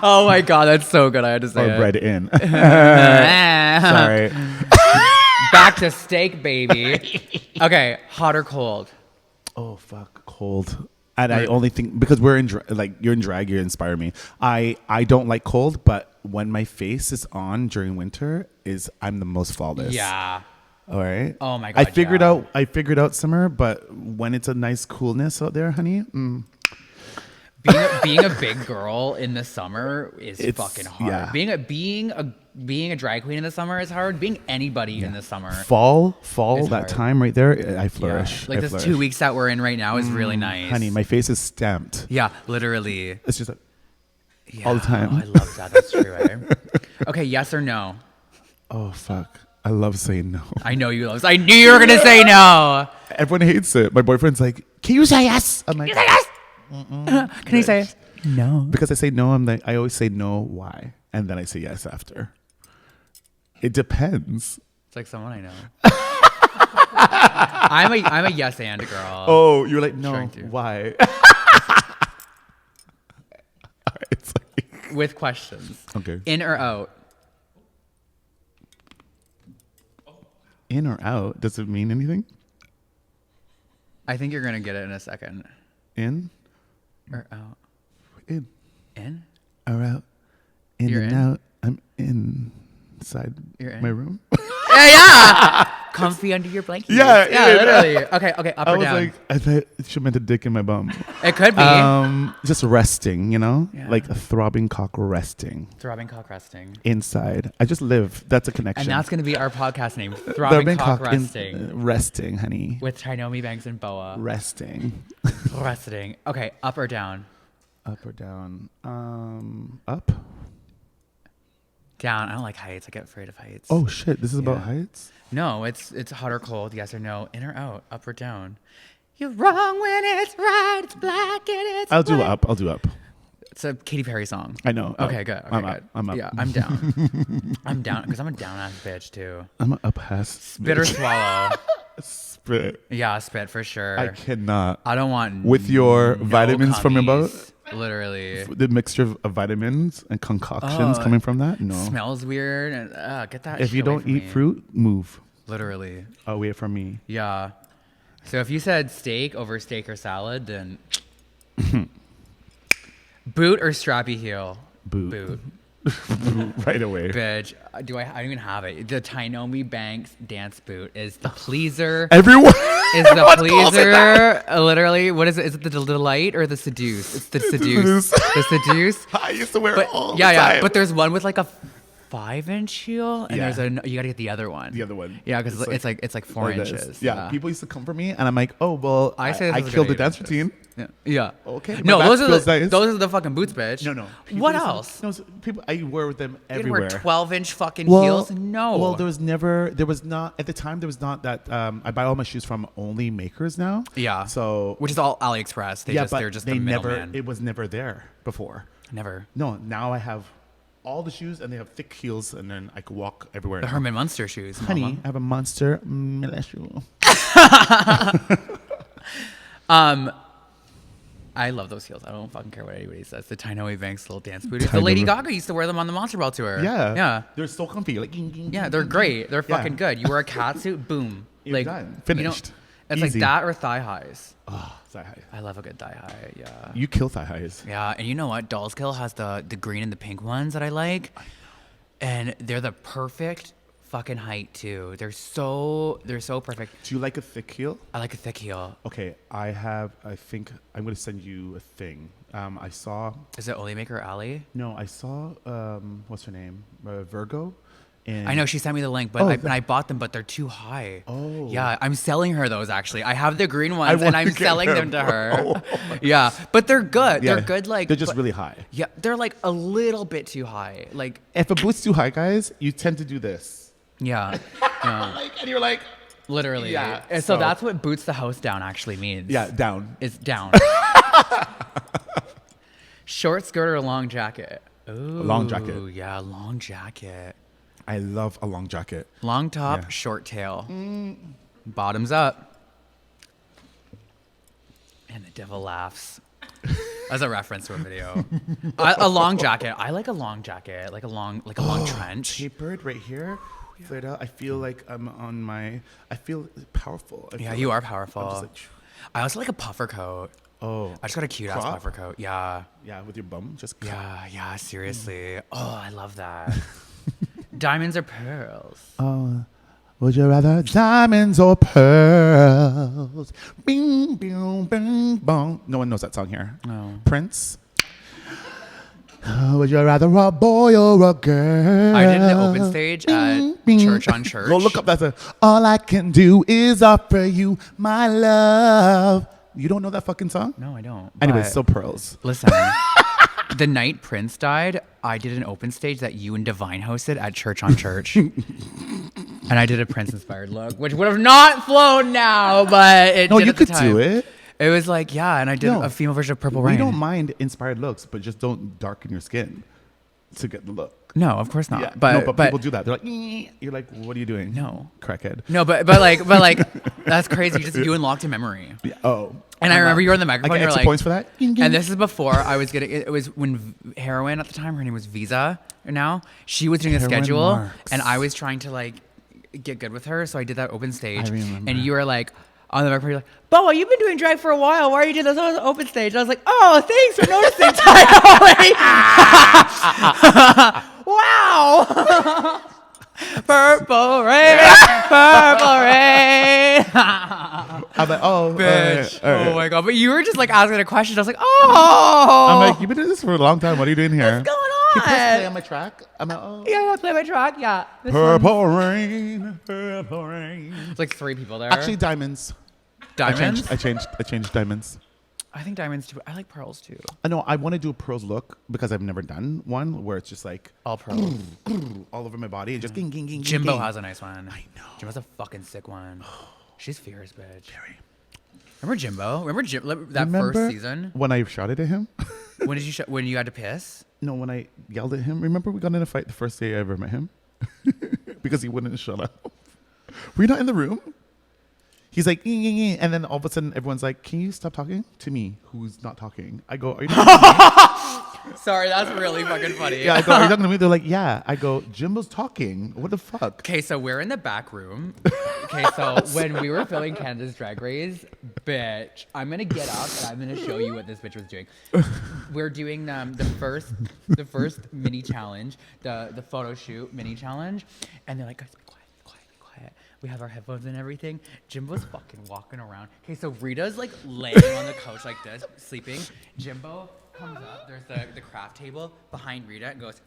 Oh my god, that's so good. I had to say Or it. bred in. Sorry. Sorry. Back to steak, baby. Okay, hot or cold? Oh fuck, cold. And I only think because we're in you're in drag, you inspire me. I don't like cold, but when my face is on during winter, I'm the most flawless. Yeah. All right. Oh my God, I figured out summer, but when it's a nice coolness out there, honey. Being a big girl in the summer is fucking hard. Yeah. Being a drag queen in the summer is hard. Being anybody in the summer. Fall, It's that hard. time right there, I flourish. Like I this flourish. 2 weeks that we're in right now is really nice. Honey, my face is stamped. Yeah, literally. It's just like, Yeah, all the time. I love that. That's true, eh? Okay, yes or no? oh fuck, I love saying no. I know you love. I knew you were gonna say no. Everyone hates it. My boyfriend's like, "Can you say yes?" I'm like, You say yes. Can you say no? because I say no, I always say no. Why? And then I say yes after. It depends. It's like someone I know. I'm a yes and girl. Oh, you're like, no. Trying to. Why? It's like, With questions. okay. In or out? In or out? Does it mean anything? I think you're gonna get it in a second. In Or out? in In? or out? In You're and in? out. I'm inside You're in? my room. Yeah. Comfy under your blanket. Yeah, Yeah, yeah. literally. Okay, up I or was down? like, I thought she meant a dick in my bum. It could be. Just resting, you know, Yeah. like a throbbing cock resting Throbbing cock resting. inside. I just live. That's a connection. And that's going to be our podcast name. Throbbing cock in- resting. resting, honey. With Tynomi Banks and Boa. Resting. Resting. Okay, up or down? Up or down? Up. Down. I don't like heights. I get afraid of heights. Oh shit! This is about Yeah. heights. No, it's hot or cold. Yes or no. In or out. Up or down. You're wrong when it's right. It's black and it's I'll do white. up. I'll do up. It's a Katy Perry song. I know. Okay, up. good. Okay, I'm good. up. I'm up. Yeah, I'm down. I'm down because I'm a down ass bitch too. I'm an up ass. Spit or swallow. Spit. Yeah, spit for sure. I cannot. I don't want With your no vitamins from your cummies. boat? Literally. The mixture of vitamins and concoctions Oh, coming from that? No. Smells weird. And, get that. If shit you away don't from eat me. fruit, move Literally. away from me. Yeah. So if you said steak over steak or salad, then boot or strappy heel? Boot. Right away. Bitch, I don't even have it. The Tynomi Banks dance boot is the pleaser. Everyone Is the everyone calls it that. pleaser literally? What is it? Is it the delight or the seduce? It's the seduce. seduce. The seduce. I used to wear But it all yeah, the time. yeah. But there's one with like a 5-inch heel, and Yeah. you gotta get the other one. The other one. Yeah, because it's like 4 like this. inches. Yeah, people used to come for me, and I'm like, oh well, I say this I is a killed the good dance idea. routine. Yeah. Yeah. Okay, No, my back those are feels the nice. those are the fucking boots, bitch. No. People What used to- else? No, people. I wear them You can everywhere. wear 12-inch fucking heels? No. Well, there was not at the time. There was not that. I buy all my shoes from only makers now. Yeah. So Which is all AliExpress. They're just the middleman. It was never there before. Never. No, now I have all the shoes, and they have thick heels, and then I could walk everywhere. The Herman Munster shoes. Honey, mama. I have a monster shoe. I love those heels. I don't fucking care what anybody says. The Tynomi Banks little dance boots. The Tynomi- Lady Gaga used to wear them on the Monster Ball tour. Yeah, Yeah. They're so comfy. Like, Yeah, they're great. They're Yeah. fucking good. You wear a cat suit, boom. You're like done. you know, Finished. it's like Easy. that or thigh highs. Oh, thigh high. I love a good thigh high. Yeah. You kill thigh highs. Yeah, and you know what? Doll's Kill has the green and the pink ones that I like. And they're the perfect fucking height too. They're so perfect. Do you like a thick heel? I like a thick heel. Okay, I think I'm going to send you a thing. I saw. Is it Only Maker Alley? No, I saw. What's her name? Virgo, I know she sent me the link, but and I bought them, but they're too high. Oh. Yeah, I'm selling her those actually. I have the green ones want and I'm to get selling them to her. Yeah, but they're good. Yeah. They're good. Like they're just really high. Yeah, they're like a little bit too high. Like If a boot's too high, guys, you tend to do this. yeah, And you're like, literally. Yeah, And so so- that's what boots the house down actually means. yeah, down. It's down. Short skirt or long jacket? Ooh, long jacket. Yeah, long jacket. I love a long jacket. Long top, Yeah. short tail. Bottoms up. And the devil laughs. As a reference to a video. A long jacket. I like a long jacket. Like a long trench. Tapered right here. Flared out. I feel like I'm on my. I feel powerful. I Yeah, feel you like are powerful. I'm just like, I also like a puffer coat. oh. I just got a cute ass Crop? puffer coat. Yeah. Yeah, with your bum. Just. Yeah, seriously. Oh, I love that. Diamonds or pearls? Would you rather diamonds or pearls? Bing, bing, bing, bong. No one knows that song here. No. Prince. Would you rather a boy or a girl? I did the open stage at Church on Church. Go look up that. All I can do is offer you my love. You don't know that fucking song? No, I don't. Anyway, but so pearls. listen. The night Prince died, I did an open stage that you and Divine hosted at Church on Church. And I did a Prince-inspired look, which would have not flown now, but it No, did you at the could time. do it. It was like, yeah, and I did No, a female version of Purple We Rain. don't mind inspired looks, but just don't darken your skin to get the look. No, of course not. Yeah, But, no, but people do that. They're like, you're like, what are you doing? No. Crackhead. No, but that's crazy. Just you unlocked a memory. Yeah. Oh. And I remember you were on the microphone. I get You're extra like, points for that. and this is before I was getting. It was when Heroin at the time. Her name was Visa. Now she was doing a Heroin schedule, Marks. and I was trying to like get good with her. So I did that open stage. I remember. And you were like on the microphone. You're like, Boa, you've been doing drag for a while. Why are you doing this on the open stage? And I was like, oh, thanks for noticing, Tynomi. Wow. Purple rain, purple rain. I'm like, oh, Bitch. all right. Oh my god. But you were just like asking a question. I was like, oh. I'm like, you've been doing this for a long time. What are you doing here? what's going Can you press play on? on my track? I'm like, oh. Yeah, play my track. Yeah. This one. Purple rain, purple rain. It's like 3 people there. Actually, diamonds. diamonds. I changed diamonds. I think diamonds too. I like pearls too. I know I want to do a pearls look because I've never done one where it's just like All pearls. all over my body and just ging, ging, ging, Jimbo ging. has a nice one. I know. Jimbo's a fucking sick one. She's fierce, bitch. Remember Jimbo? Remember that Remember first season? when I shouted at him? When did you? When you had to piss? No, when I yelled at him. Remember we got in a fight the first day I ever met him because he wouldn't shut up. Were you not in the room? He's like, "Ee, ee, ee," and then all of a sudden everyone's like, "Can you stop talking to me? Who's not talking?" I go, "Are you talking to me?" Sorry, that's really fucking funny. Yeah, I go, "Are you talking to me?" They're like, "Yeah." I go, "Jimbo's talking. What the fuck?" Okay, so we're in the back room. Okay, so when we were filming Canada's Drag Race, bitch, I'm gonna get up and I'm gonna show you what this bitch was doing. We're doing the first mini challenge, the photo shoot mini challenge, and they're like, guys, be quiet, be quiet, be quiet. We have our headphones and everything. Jimbo's fucking walking around. Okay, so Rita's like laying on the couch like this, sleeping. Jimbo comes up. There's the craft table behind Rita and goes.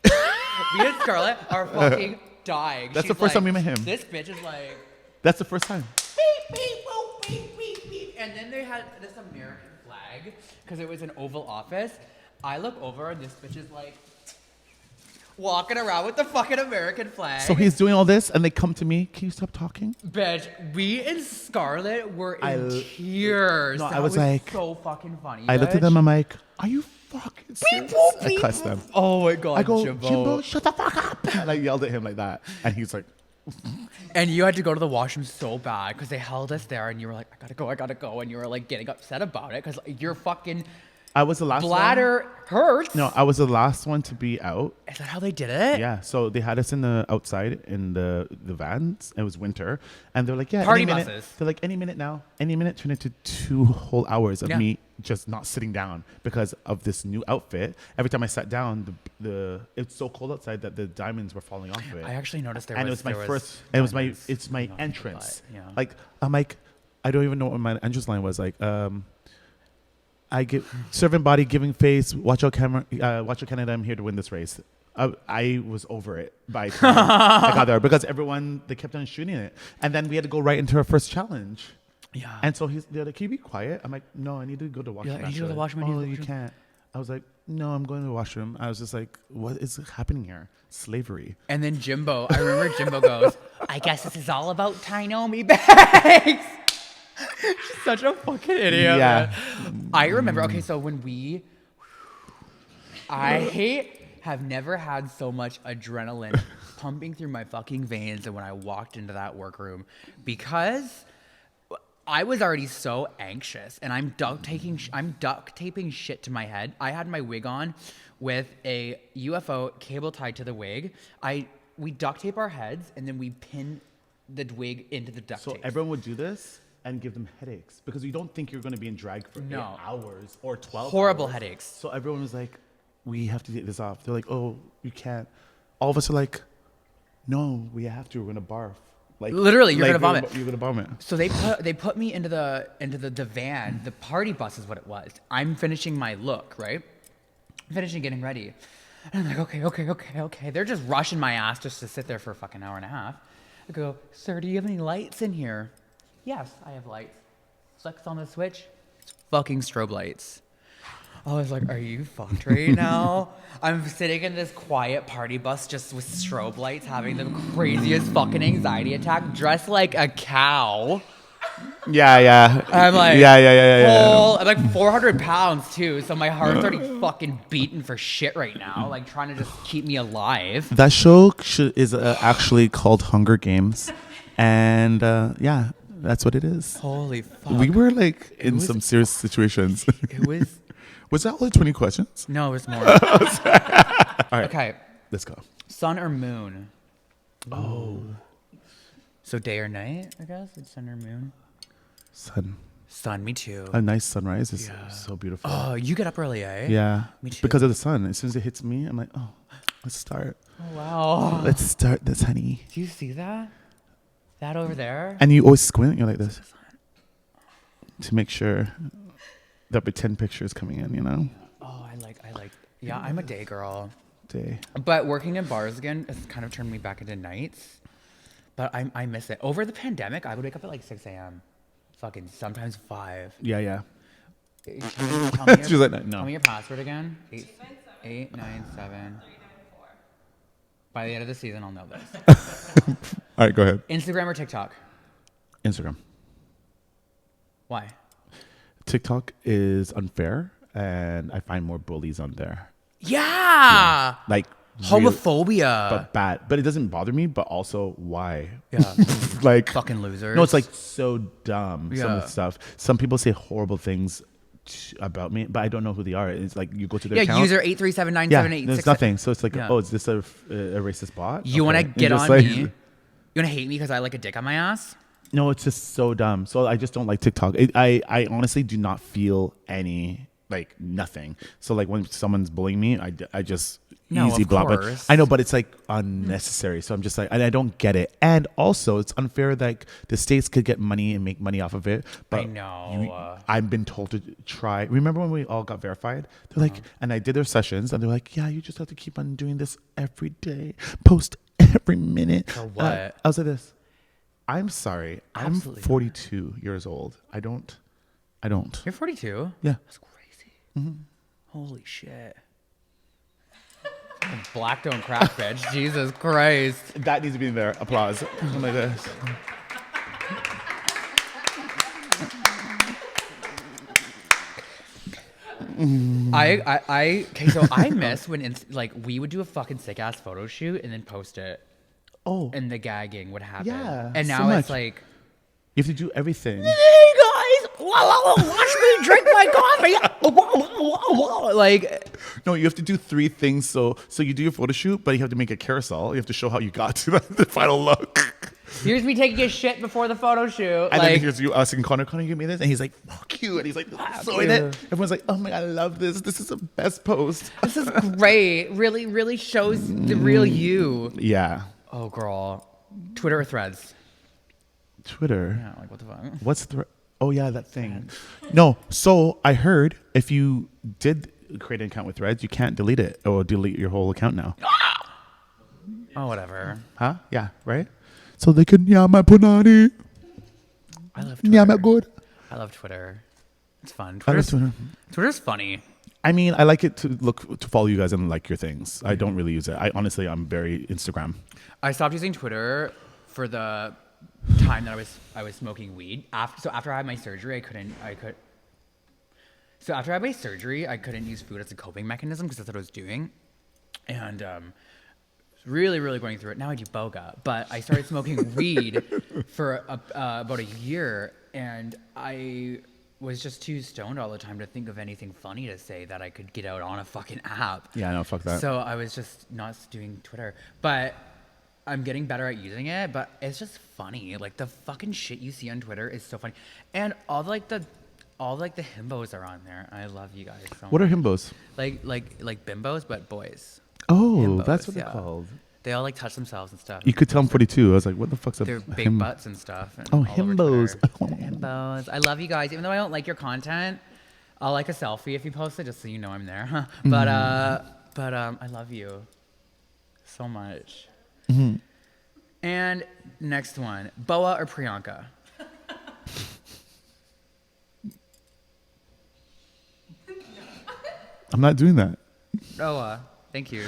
Me and Scarlett are fucking dying. That's She's the first time we met him. This bitch is like, That's the first time. beep, beep, boop, beep, beep, beep. And then they had this American flag because it was an Oval Office. I look over and this bitch is like walking around with the fucking American flag. So he's doing all this, and they come to me. Can you stop talking? Bitch, we and Scarlett were in I- tears. No, That I was like- so fucking funny. I looked at bitch. them. I'm like, "Are you fucking serious?" I cussed them. Oh my god, I go, Jimbo. "Jimbo, shut the fuck up!" And I yelled at him like that, and he's like, And you had to go to the washroom so bad because they held us there, and you were like, I gotta go, and you were like getting upset about it because your fucking "I was the last bladder hurts. one." No, I was the last one to be out. Is that how they did it? Yeah, so they had us in the outside in the vans. It was winter, and they're like, "Yeah, Party any minute." buses. They're like, "Any minute now, any minute." Turned into 2 whole hours of Yeah. me just not sitting down because of this new outfit. Every time I sat down, it's so cold outside that the diamonds were falling off of it. I actually noticed there And was. it was my there first. It was my. diamonds It's my on my entrance. butt, yeah. Like I'm like, I don't even know what my entrance line was. Like, I give serving body, giving face. Watch out, camera. Watch out, Canada. I'm here to win this race. I was over it by the time I got there because they kept on shooting it, and then we had to go right into our first challenge. Yeah. And so they're like, "Can you be quiet?" I'm like, "No, I need to go to the washroom." Yeah, I need to go to the washroom. I need to Oh, go to the you washroom. can't. I was like, "No, I'm going to the washroom." I was just like, "What is happening here? Slavery." And then Jimbo, I remember Jimbo goes, I guess this is all about Tynomi Banks. She's such a fucking idiot. Yeah. Man. I remember, okay, so I have never had so much adrenaline pumping through my fucking veins than when I walked into that workroom because I was already so anxious and I'm duct taping shit to my head. I had my wig on with a UFO cable tied to the wig. We duct tape our heads and then we pin the wig into the duct tape. So everyone would do this and give them headaches because you don't think you're going to be in drag for 8 hours or 12 Horrible hours. headaches. So everyone was like, we have to take this off. They're like, oh, you can't. All of us are like, no, we have to. We're going to barf. Like Literally, you're gonna vomit. You're gonna vomit. So they put me into the van. The party bus is what it was. I'm finishing my look, right? I'm finishing getting ready. And I'm like, okay. They're just rushing my ass just to sit there for a fucking hour and a half. I go, sir, do you have any lights in here? Yes, I have lights. Flicks on the switch. It's fucking strobe lights. I was like, are you fucked right now? I'm sitting in this quiet party bus just with strobe lights having the craziest fucking anxiety attack, dressed like a cow. Yeah. I'm like, yeah. I'm like 400 pounds too, so my heart's already fucking beating for shit right now, like trying to just keep me alive. That show is actually called Hunger Games, and yeah, that's what it is. Holy fuck. We were like in some serious situations. It was. Was that only 20 questions? No, it was more. All right. Okay. Let's go. Sun or moon? Oh. So day or night, I guess? It's sun or moon? Sun. Sun, me too. A nice sunrise is Yeah. so beautiful. Oh, you get up early, eh? Yeah. Me too. Because of the sun. As soon as it hits me, I'm like, oh, let's start. Oh, wow. Let's start this, honey. Do you see that? That over there? And you always squint. You're like this. To make sure that pretend picture is coming in, you know? Oh, I like. Yeah, I'm a day girl. Day. But working in bars again has kind of turned me back into nights. But I miss it. Over the pandemic, I would wake up at like 6 a.m. Fucking sometimes 5. Yeah. Tell me She was like, no. Tell me your password again. 897. By the end of the season, I'll know this. All right, go ahead. Instagram or TikTok? Instagram. Why? TikTok is unfair, and I find more bullies on there. Yeah. Like Homophobia. but bad. But it doesn't bother me. But also, why? Yeah. Like Fucking losers. no, it's like so dumb. Some of Yeah. the stuff. Some people say horrible things about me, but I don't know who they are. It's like you go to their account. user 8379786. Yeah, there's nothing. So it's like, Yeah. oh, is this a racist bot? You want to Okay. get And on just me? You want to hate me because I like a dick on my ass? No, it's just so dumb. So I just don't like TikTok. I honestly do not feel any, like, nothing. So like when someone's bullying me, I just No, easy of block. But course. I know, but it's like unnecessary. So I'm just like, and I don't get it. And also, it's unfair that like, the states could get money and make money off of it. But I know. I've been told to try. Remember when we all got verified? They're like, and I did their sessions, and they're like, yeah, you just have to keep on doing this every day, post every minute. For what? I was like this. I'm sorry. Absolutely I'm 42 years old. I don't. You're 42? Yeah. That's crazy. Holy shit. Fucking black don't crack, bitch. Jesus Christ. That needs to be in there. Applause. I'm like this. Okay, so I miss when like we would do a fucking sick ass photo shoot and then post it, Oh, and the gagging would happen. Yeah, and so now it's much. like, you have to do everything. hey guys, watch me drink my coffee. Like, No, you have to do 3 things. So you do your photo shoot, but you have to make a carousel. You have to show how you got to the final look. here's me taking a shit before the photo shoot. And like, then here's you asking Connor, give me this. And he's like, fuck you. And he's like, so in it. Everyone's like, oh my God, I love this. This is the best post. this is great. Really, really shows the real you. Yeah. Oh, girl. Twitter or Threads? Twitter. Yeah, like what the fuck? What's oh yeah, that thing. No, so I heard if you did create an account with Threads, you can't delete it or delete your whole account now. Oh, whatever. Huh? Yeah, right? So they can my punani. I love Yeah, Twitter. good. I love Twitter. It's fun. I love Twitter. Twitter's funny. I mean, I like it to follow you guys and like your things. I don't really use it. I'm very Instagram. I stopped using Twitter for the time that I was smoking weed. After I had my surgery, So after I had my surgery, I couldn't use food as a coping mechanism because that's what I was doing, and really, really going through it. Now I do Boga, but I started smoking weed for about a year, and I was just too stoned all the time to think of anything funny to say that I could get out on a fucking app. Yeah, no, fuck that. So I was just not doing Twitter, but I'm getting better at using it. But it's just funny, like the fucking shit you see on Twitter is so funny, and all the himbos are on there. I love you guys so What are much. himbos? Like bimbos, but boys. Oh, Himbos, that's what yeah. they're called. They all like touch themselves and stuff. You could tell I'm 42. I was like, what the fuck's Their a big butts and stuff. And Oh, all over himbos. Twitter. Himbos. I love you guys. Even though I don't like your content, I'll like a selfie if you post it, just so you know I'm there. But I love you so much. Mm-hmm. And next one, Boa or Priyanka? I'm not doing that. Boa. Thank you.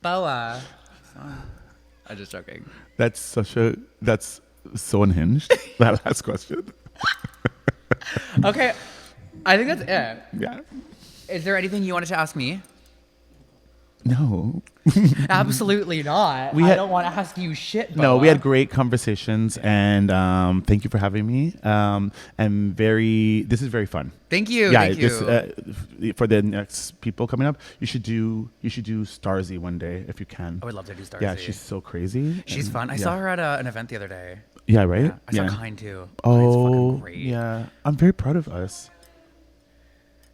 Boa. I'm just joking. That's so unhinged. That last question. Okay, I think that's it. Yeah. Is there anything you wanted to ask me? No. Absolutely not. We I had- don't want to ask you shit. No, Boa. we had great conversations, and thank you for having me. This is very fun. Thank you. Yeah, Thank you. this for the next people coming up, you should do Starzy one day if you can. I would love to do Starzy. Yeah, she's so crazy. She's and- fun. I yeah. saw her at an event the other day. Yeah, right. Yeah, I saw Kind too. Oh, It's fucking great. yeah. I'm very proud of us.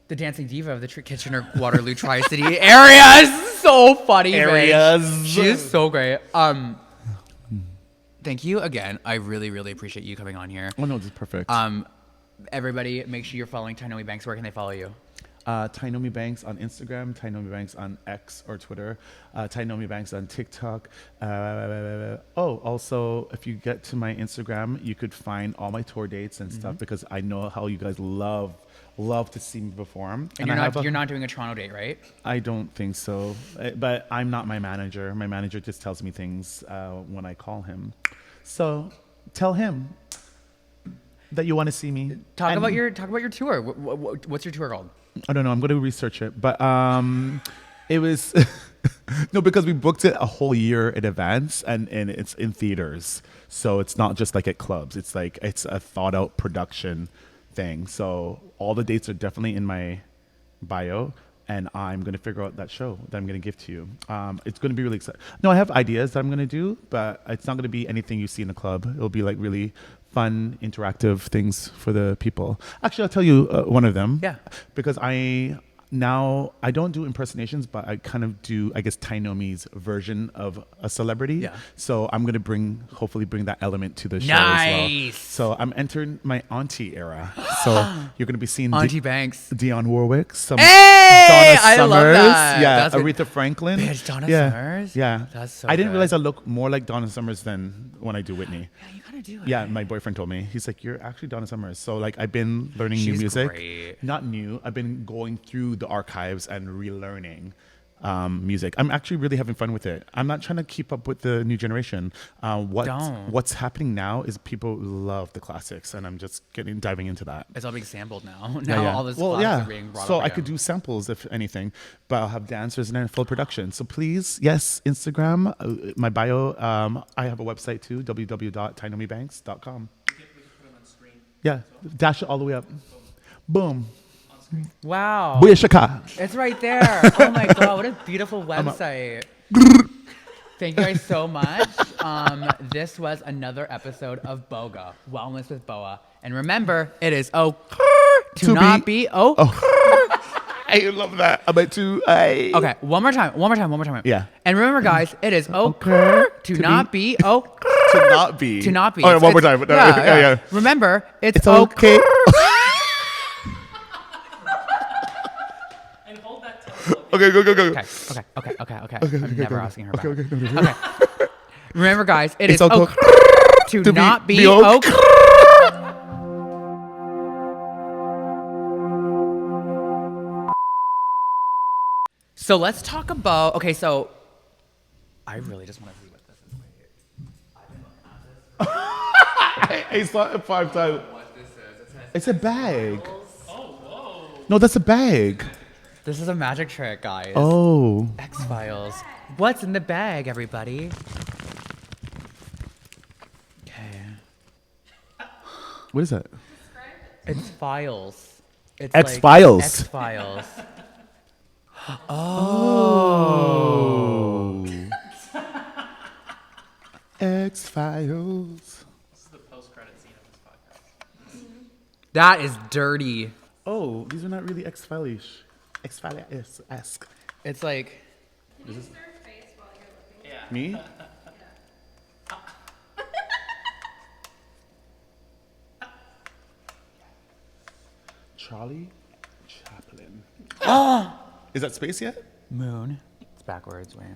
The dancing diva of the Kitchener Waterloo Tri-City area is so funny. Areas. She is so great. Thank you again. I really, really appreciate you coming on here. Oh no, this is perfect. Everybody, make sure you're following Tynomi Banks. Where can they follow you? Tynomi Banks on Instagram, Tynomi Banks on X or Twitter, Tynomi Banks on TikTok. Also, if you get to my Instagram, you could find all my tour dates and stuff because I know how you guys love to see me perform. And I have you're not doing a Toronto date, right? I don't think so, but I'm not my manager. My manager just tells me things when I call him. So tell him that you want to see me. Talk about your tour. What's your tour called? I don't know. I'm going to research it. But it was... no, because we booked it a whole year in advance and it's in theaters. So it's not just like at clubs. It's a thought out production thing. So all the dates are definitely in my bio. And I'm going to figure out that show that I'm going to give to you. It's going to be really exciting. No, I have ideas that I'm going to do, but it's not going to be anything you see in a club. It'll be like really fun, interactive things for the people. Actually, I'll tell you one of them. Yeah. Because I don't do impersonations, but I kind of do, I guess, Tynomi's version of a celebrity. Yeah. So I'm going to hopefully bring that element to the show as well. Nice. So I'm entering my auntie era. So you're going to be seeing Auntie Banks. Dionne Warwick, some Hey, Donna I Summers, love that. yeah, That's good. Aretha Franklin, Bitch, Donna yeah, Summers? yeah. That's so I didn't good. realize I look more like Donna Summers than when I do Whitney. Yeah, you gotta do it. Yeah, my boyfriend told me. He's like, "You're actually Donna Summers." So like, I've been learning new She's music. great. Not new. I've been going through the archives and relearning music. I'm actually really having fun with it. I'm not trying to keep up with the new generation. Don't. What's happening now is people love the classics, and I'm just diving into that. It's all being sampled now. Yeah, Now yeah. all this classics are being brought So up I could again. do samples if anything, but I'll have dancers and then full production. So please, yes, Instagram, my bio. I have a website too, www.tynomibanks.com. We could put them on screen. Yeah, dash it all the way up. Boom. On screen. Wow. Booyah. It's right there. Oh my god, what a beautiful website. Thank you guys so much. This was another episode of Boga, Wellness with Boa. And remember, it is to To not be- be oh. I love that. I'm at two. Okay, one more time. Yeah. And remember, guys, it is Okay. to To not be To not be. to not be. All right, one more It's- time. Yeah. Remember, It's okay. And hold that title up. Okay, go. Okay. I'm never asking her back. Okay. Remember, guys, It's it's okay okay to not be okay. okay. So let's talk about. Okay, so I really just want to see what this is. Wait. I've been looking at this. I saw it 5 times. What this is? It says It's a bag. Oh, whoa. No, that's a bag. this is a magic trick, guys. Oh. X-Files. What's in the bag, everybody? Okay. What is that? It's files. It's X-Files. Like X-Files. Oh. X-Files. This is the post-credit scene of this podcast. That is dirty. Oh, these are not really X-Files. X-Files-esque. It's like Can you stir face while you're looking? Yeah. Me? Charlie Chaplin. Is that space yet? moon. It's backwards, wait.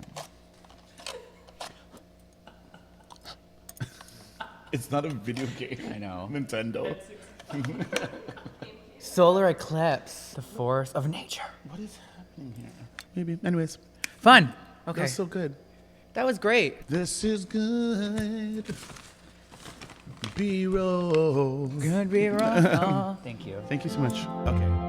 It's not a video game. I know. Nintendo. Solar eclipse. The force of nature. What is happening here? Maybe. Anyways. Fun. Okay. That's so good. That was great. This is good. B-roll. Good be wrong. Thank you. Thank you so much. Okay.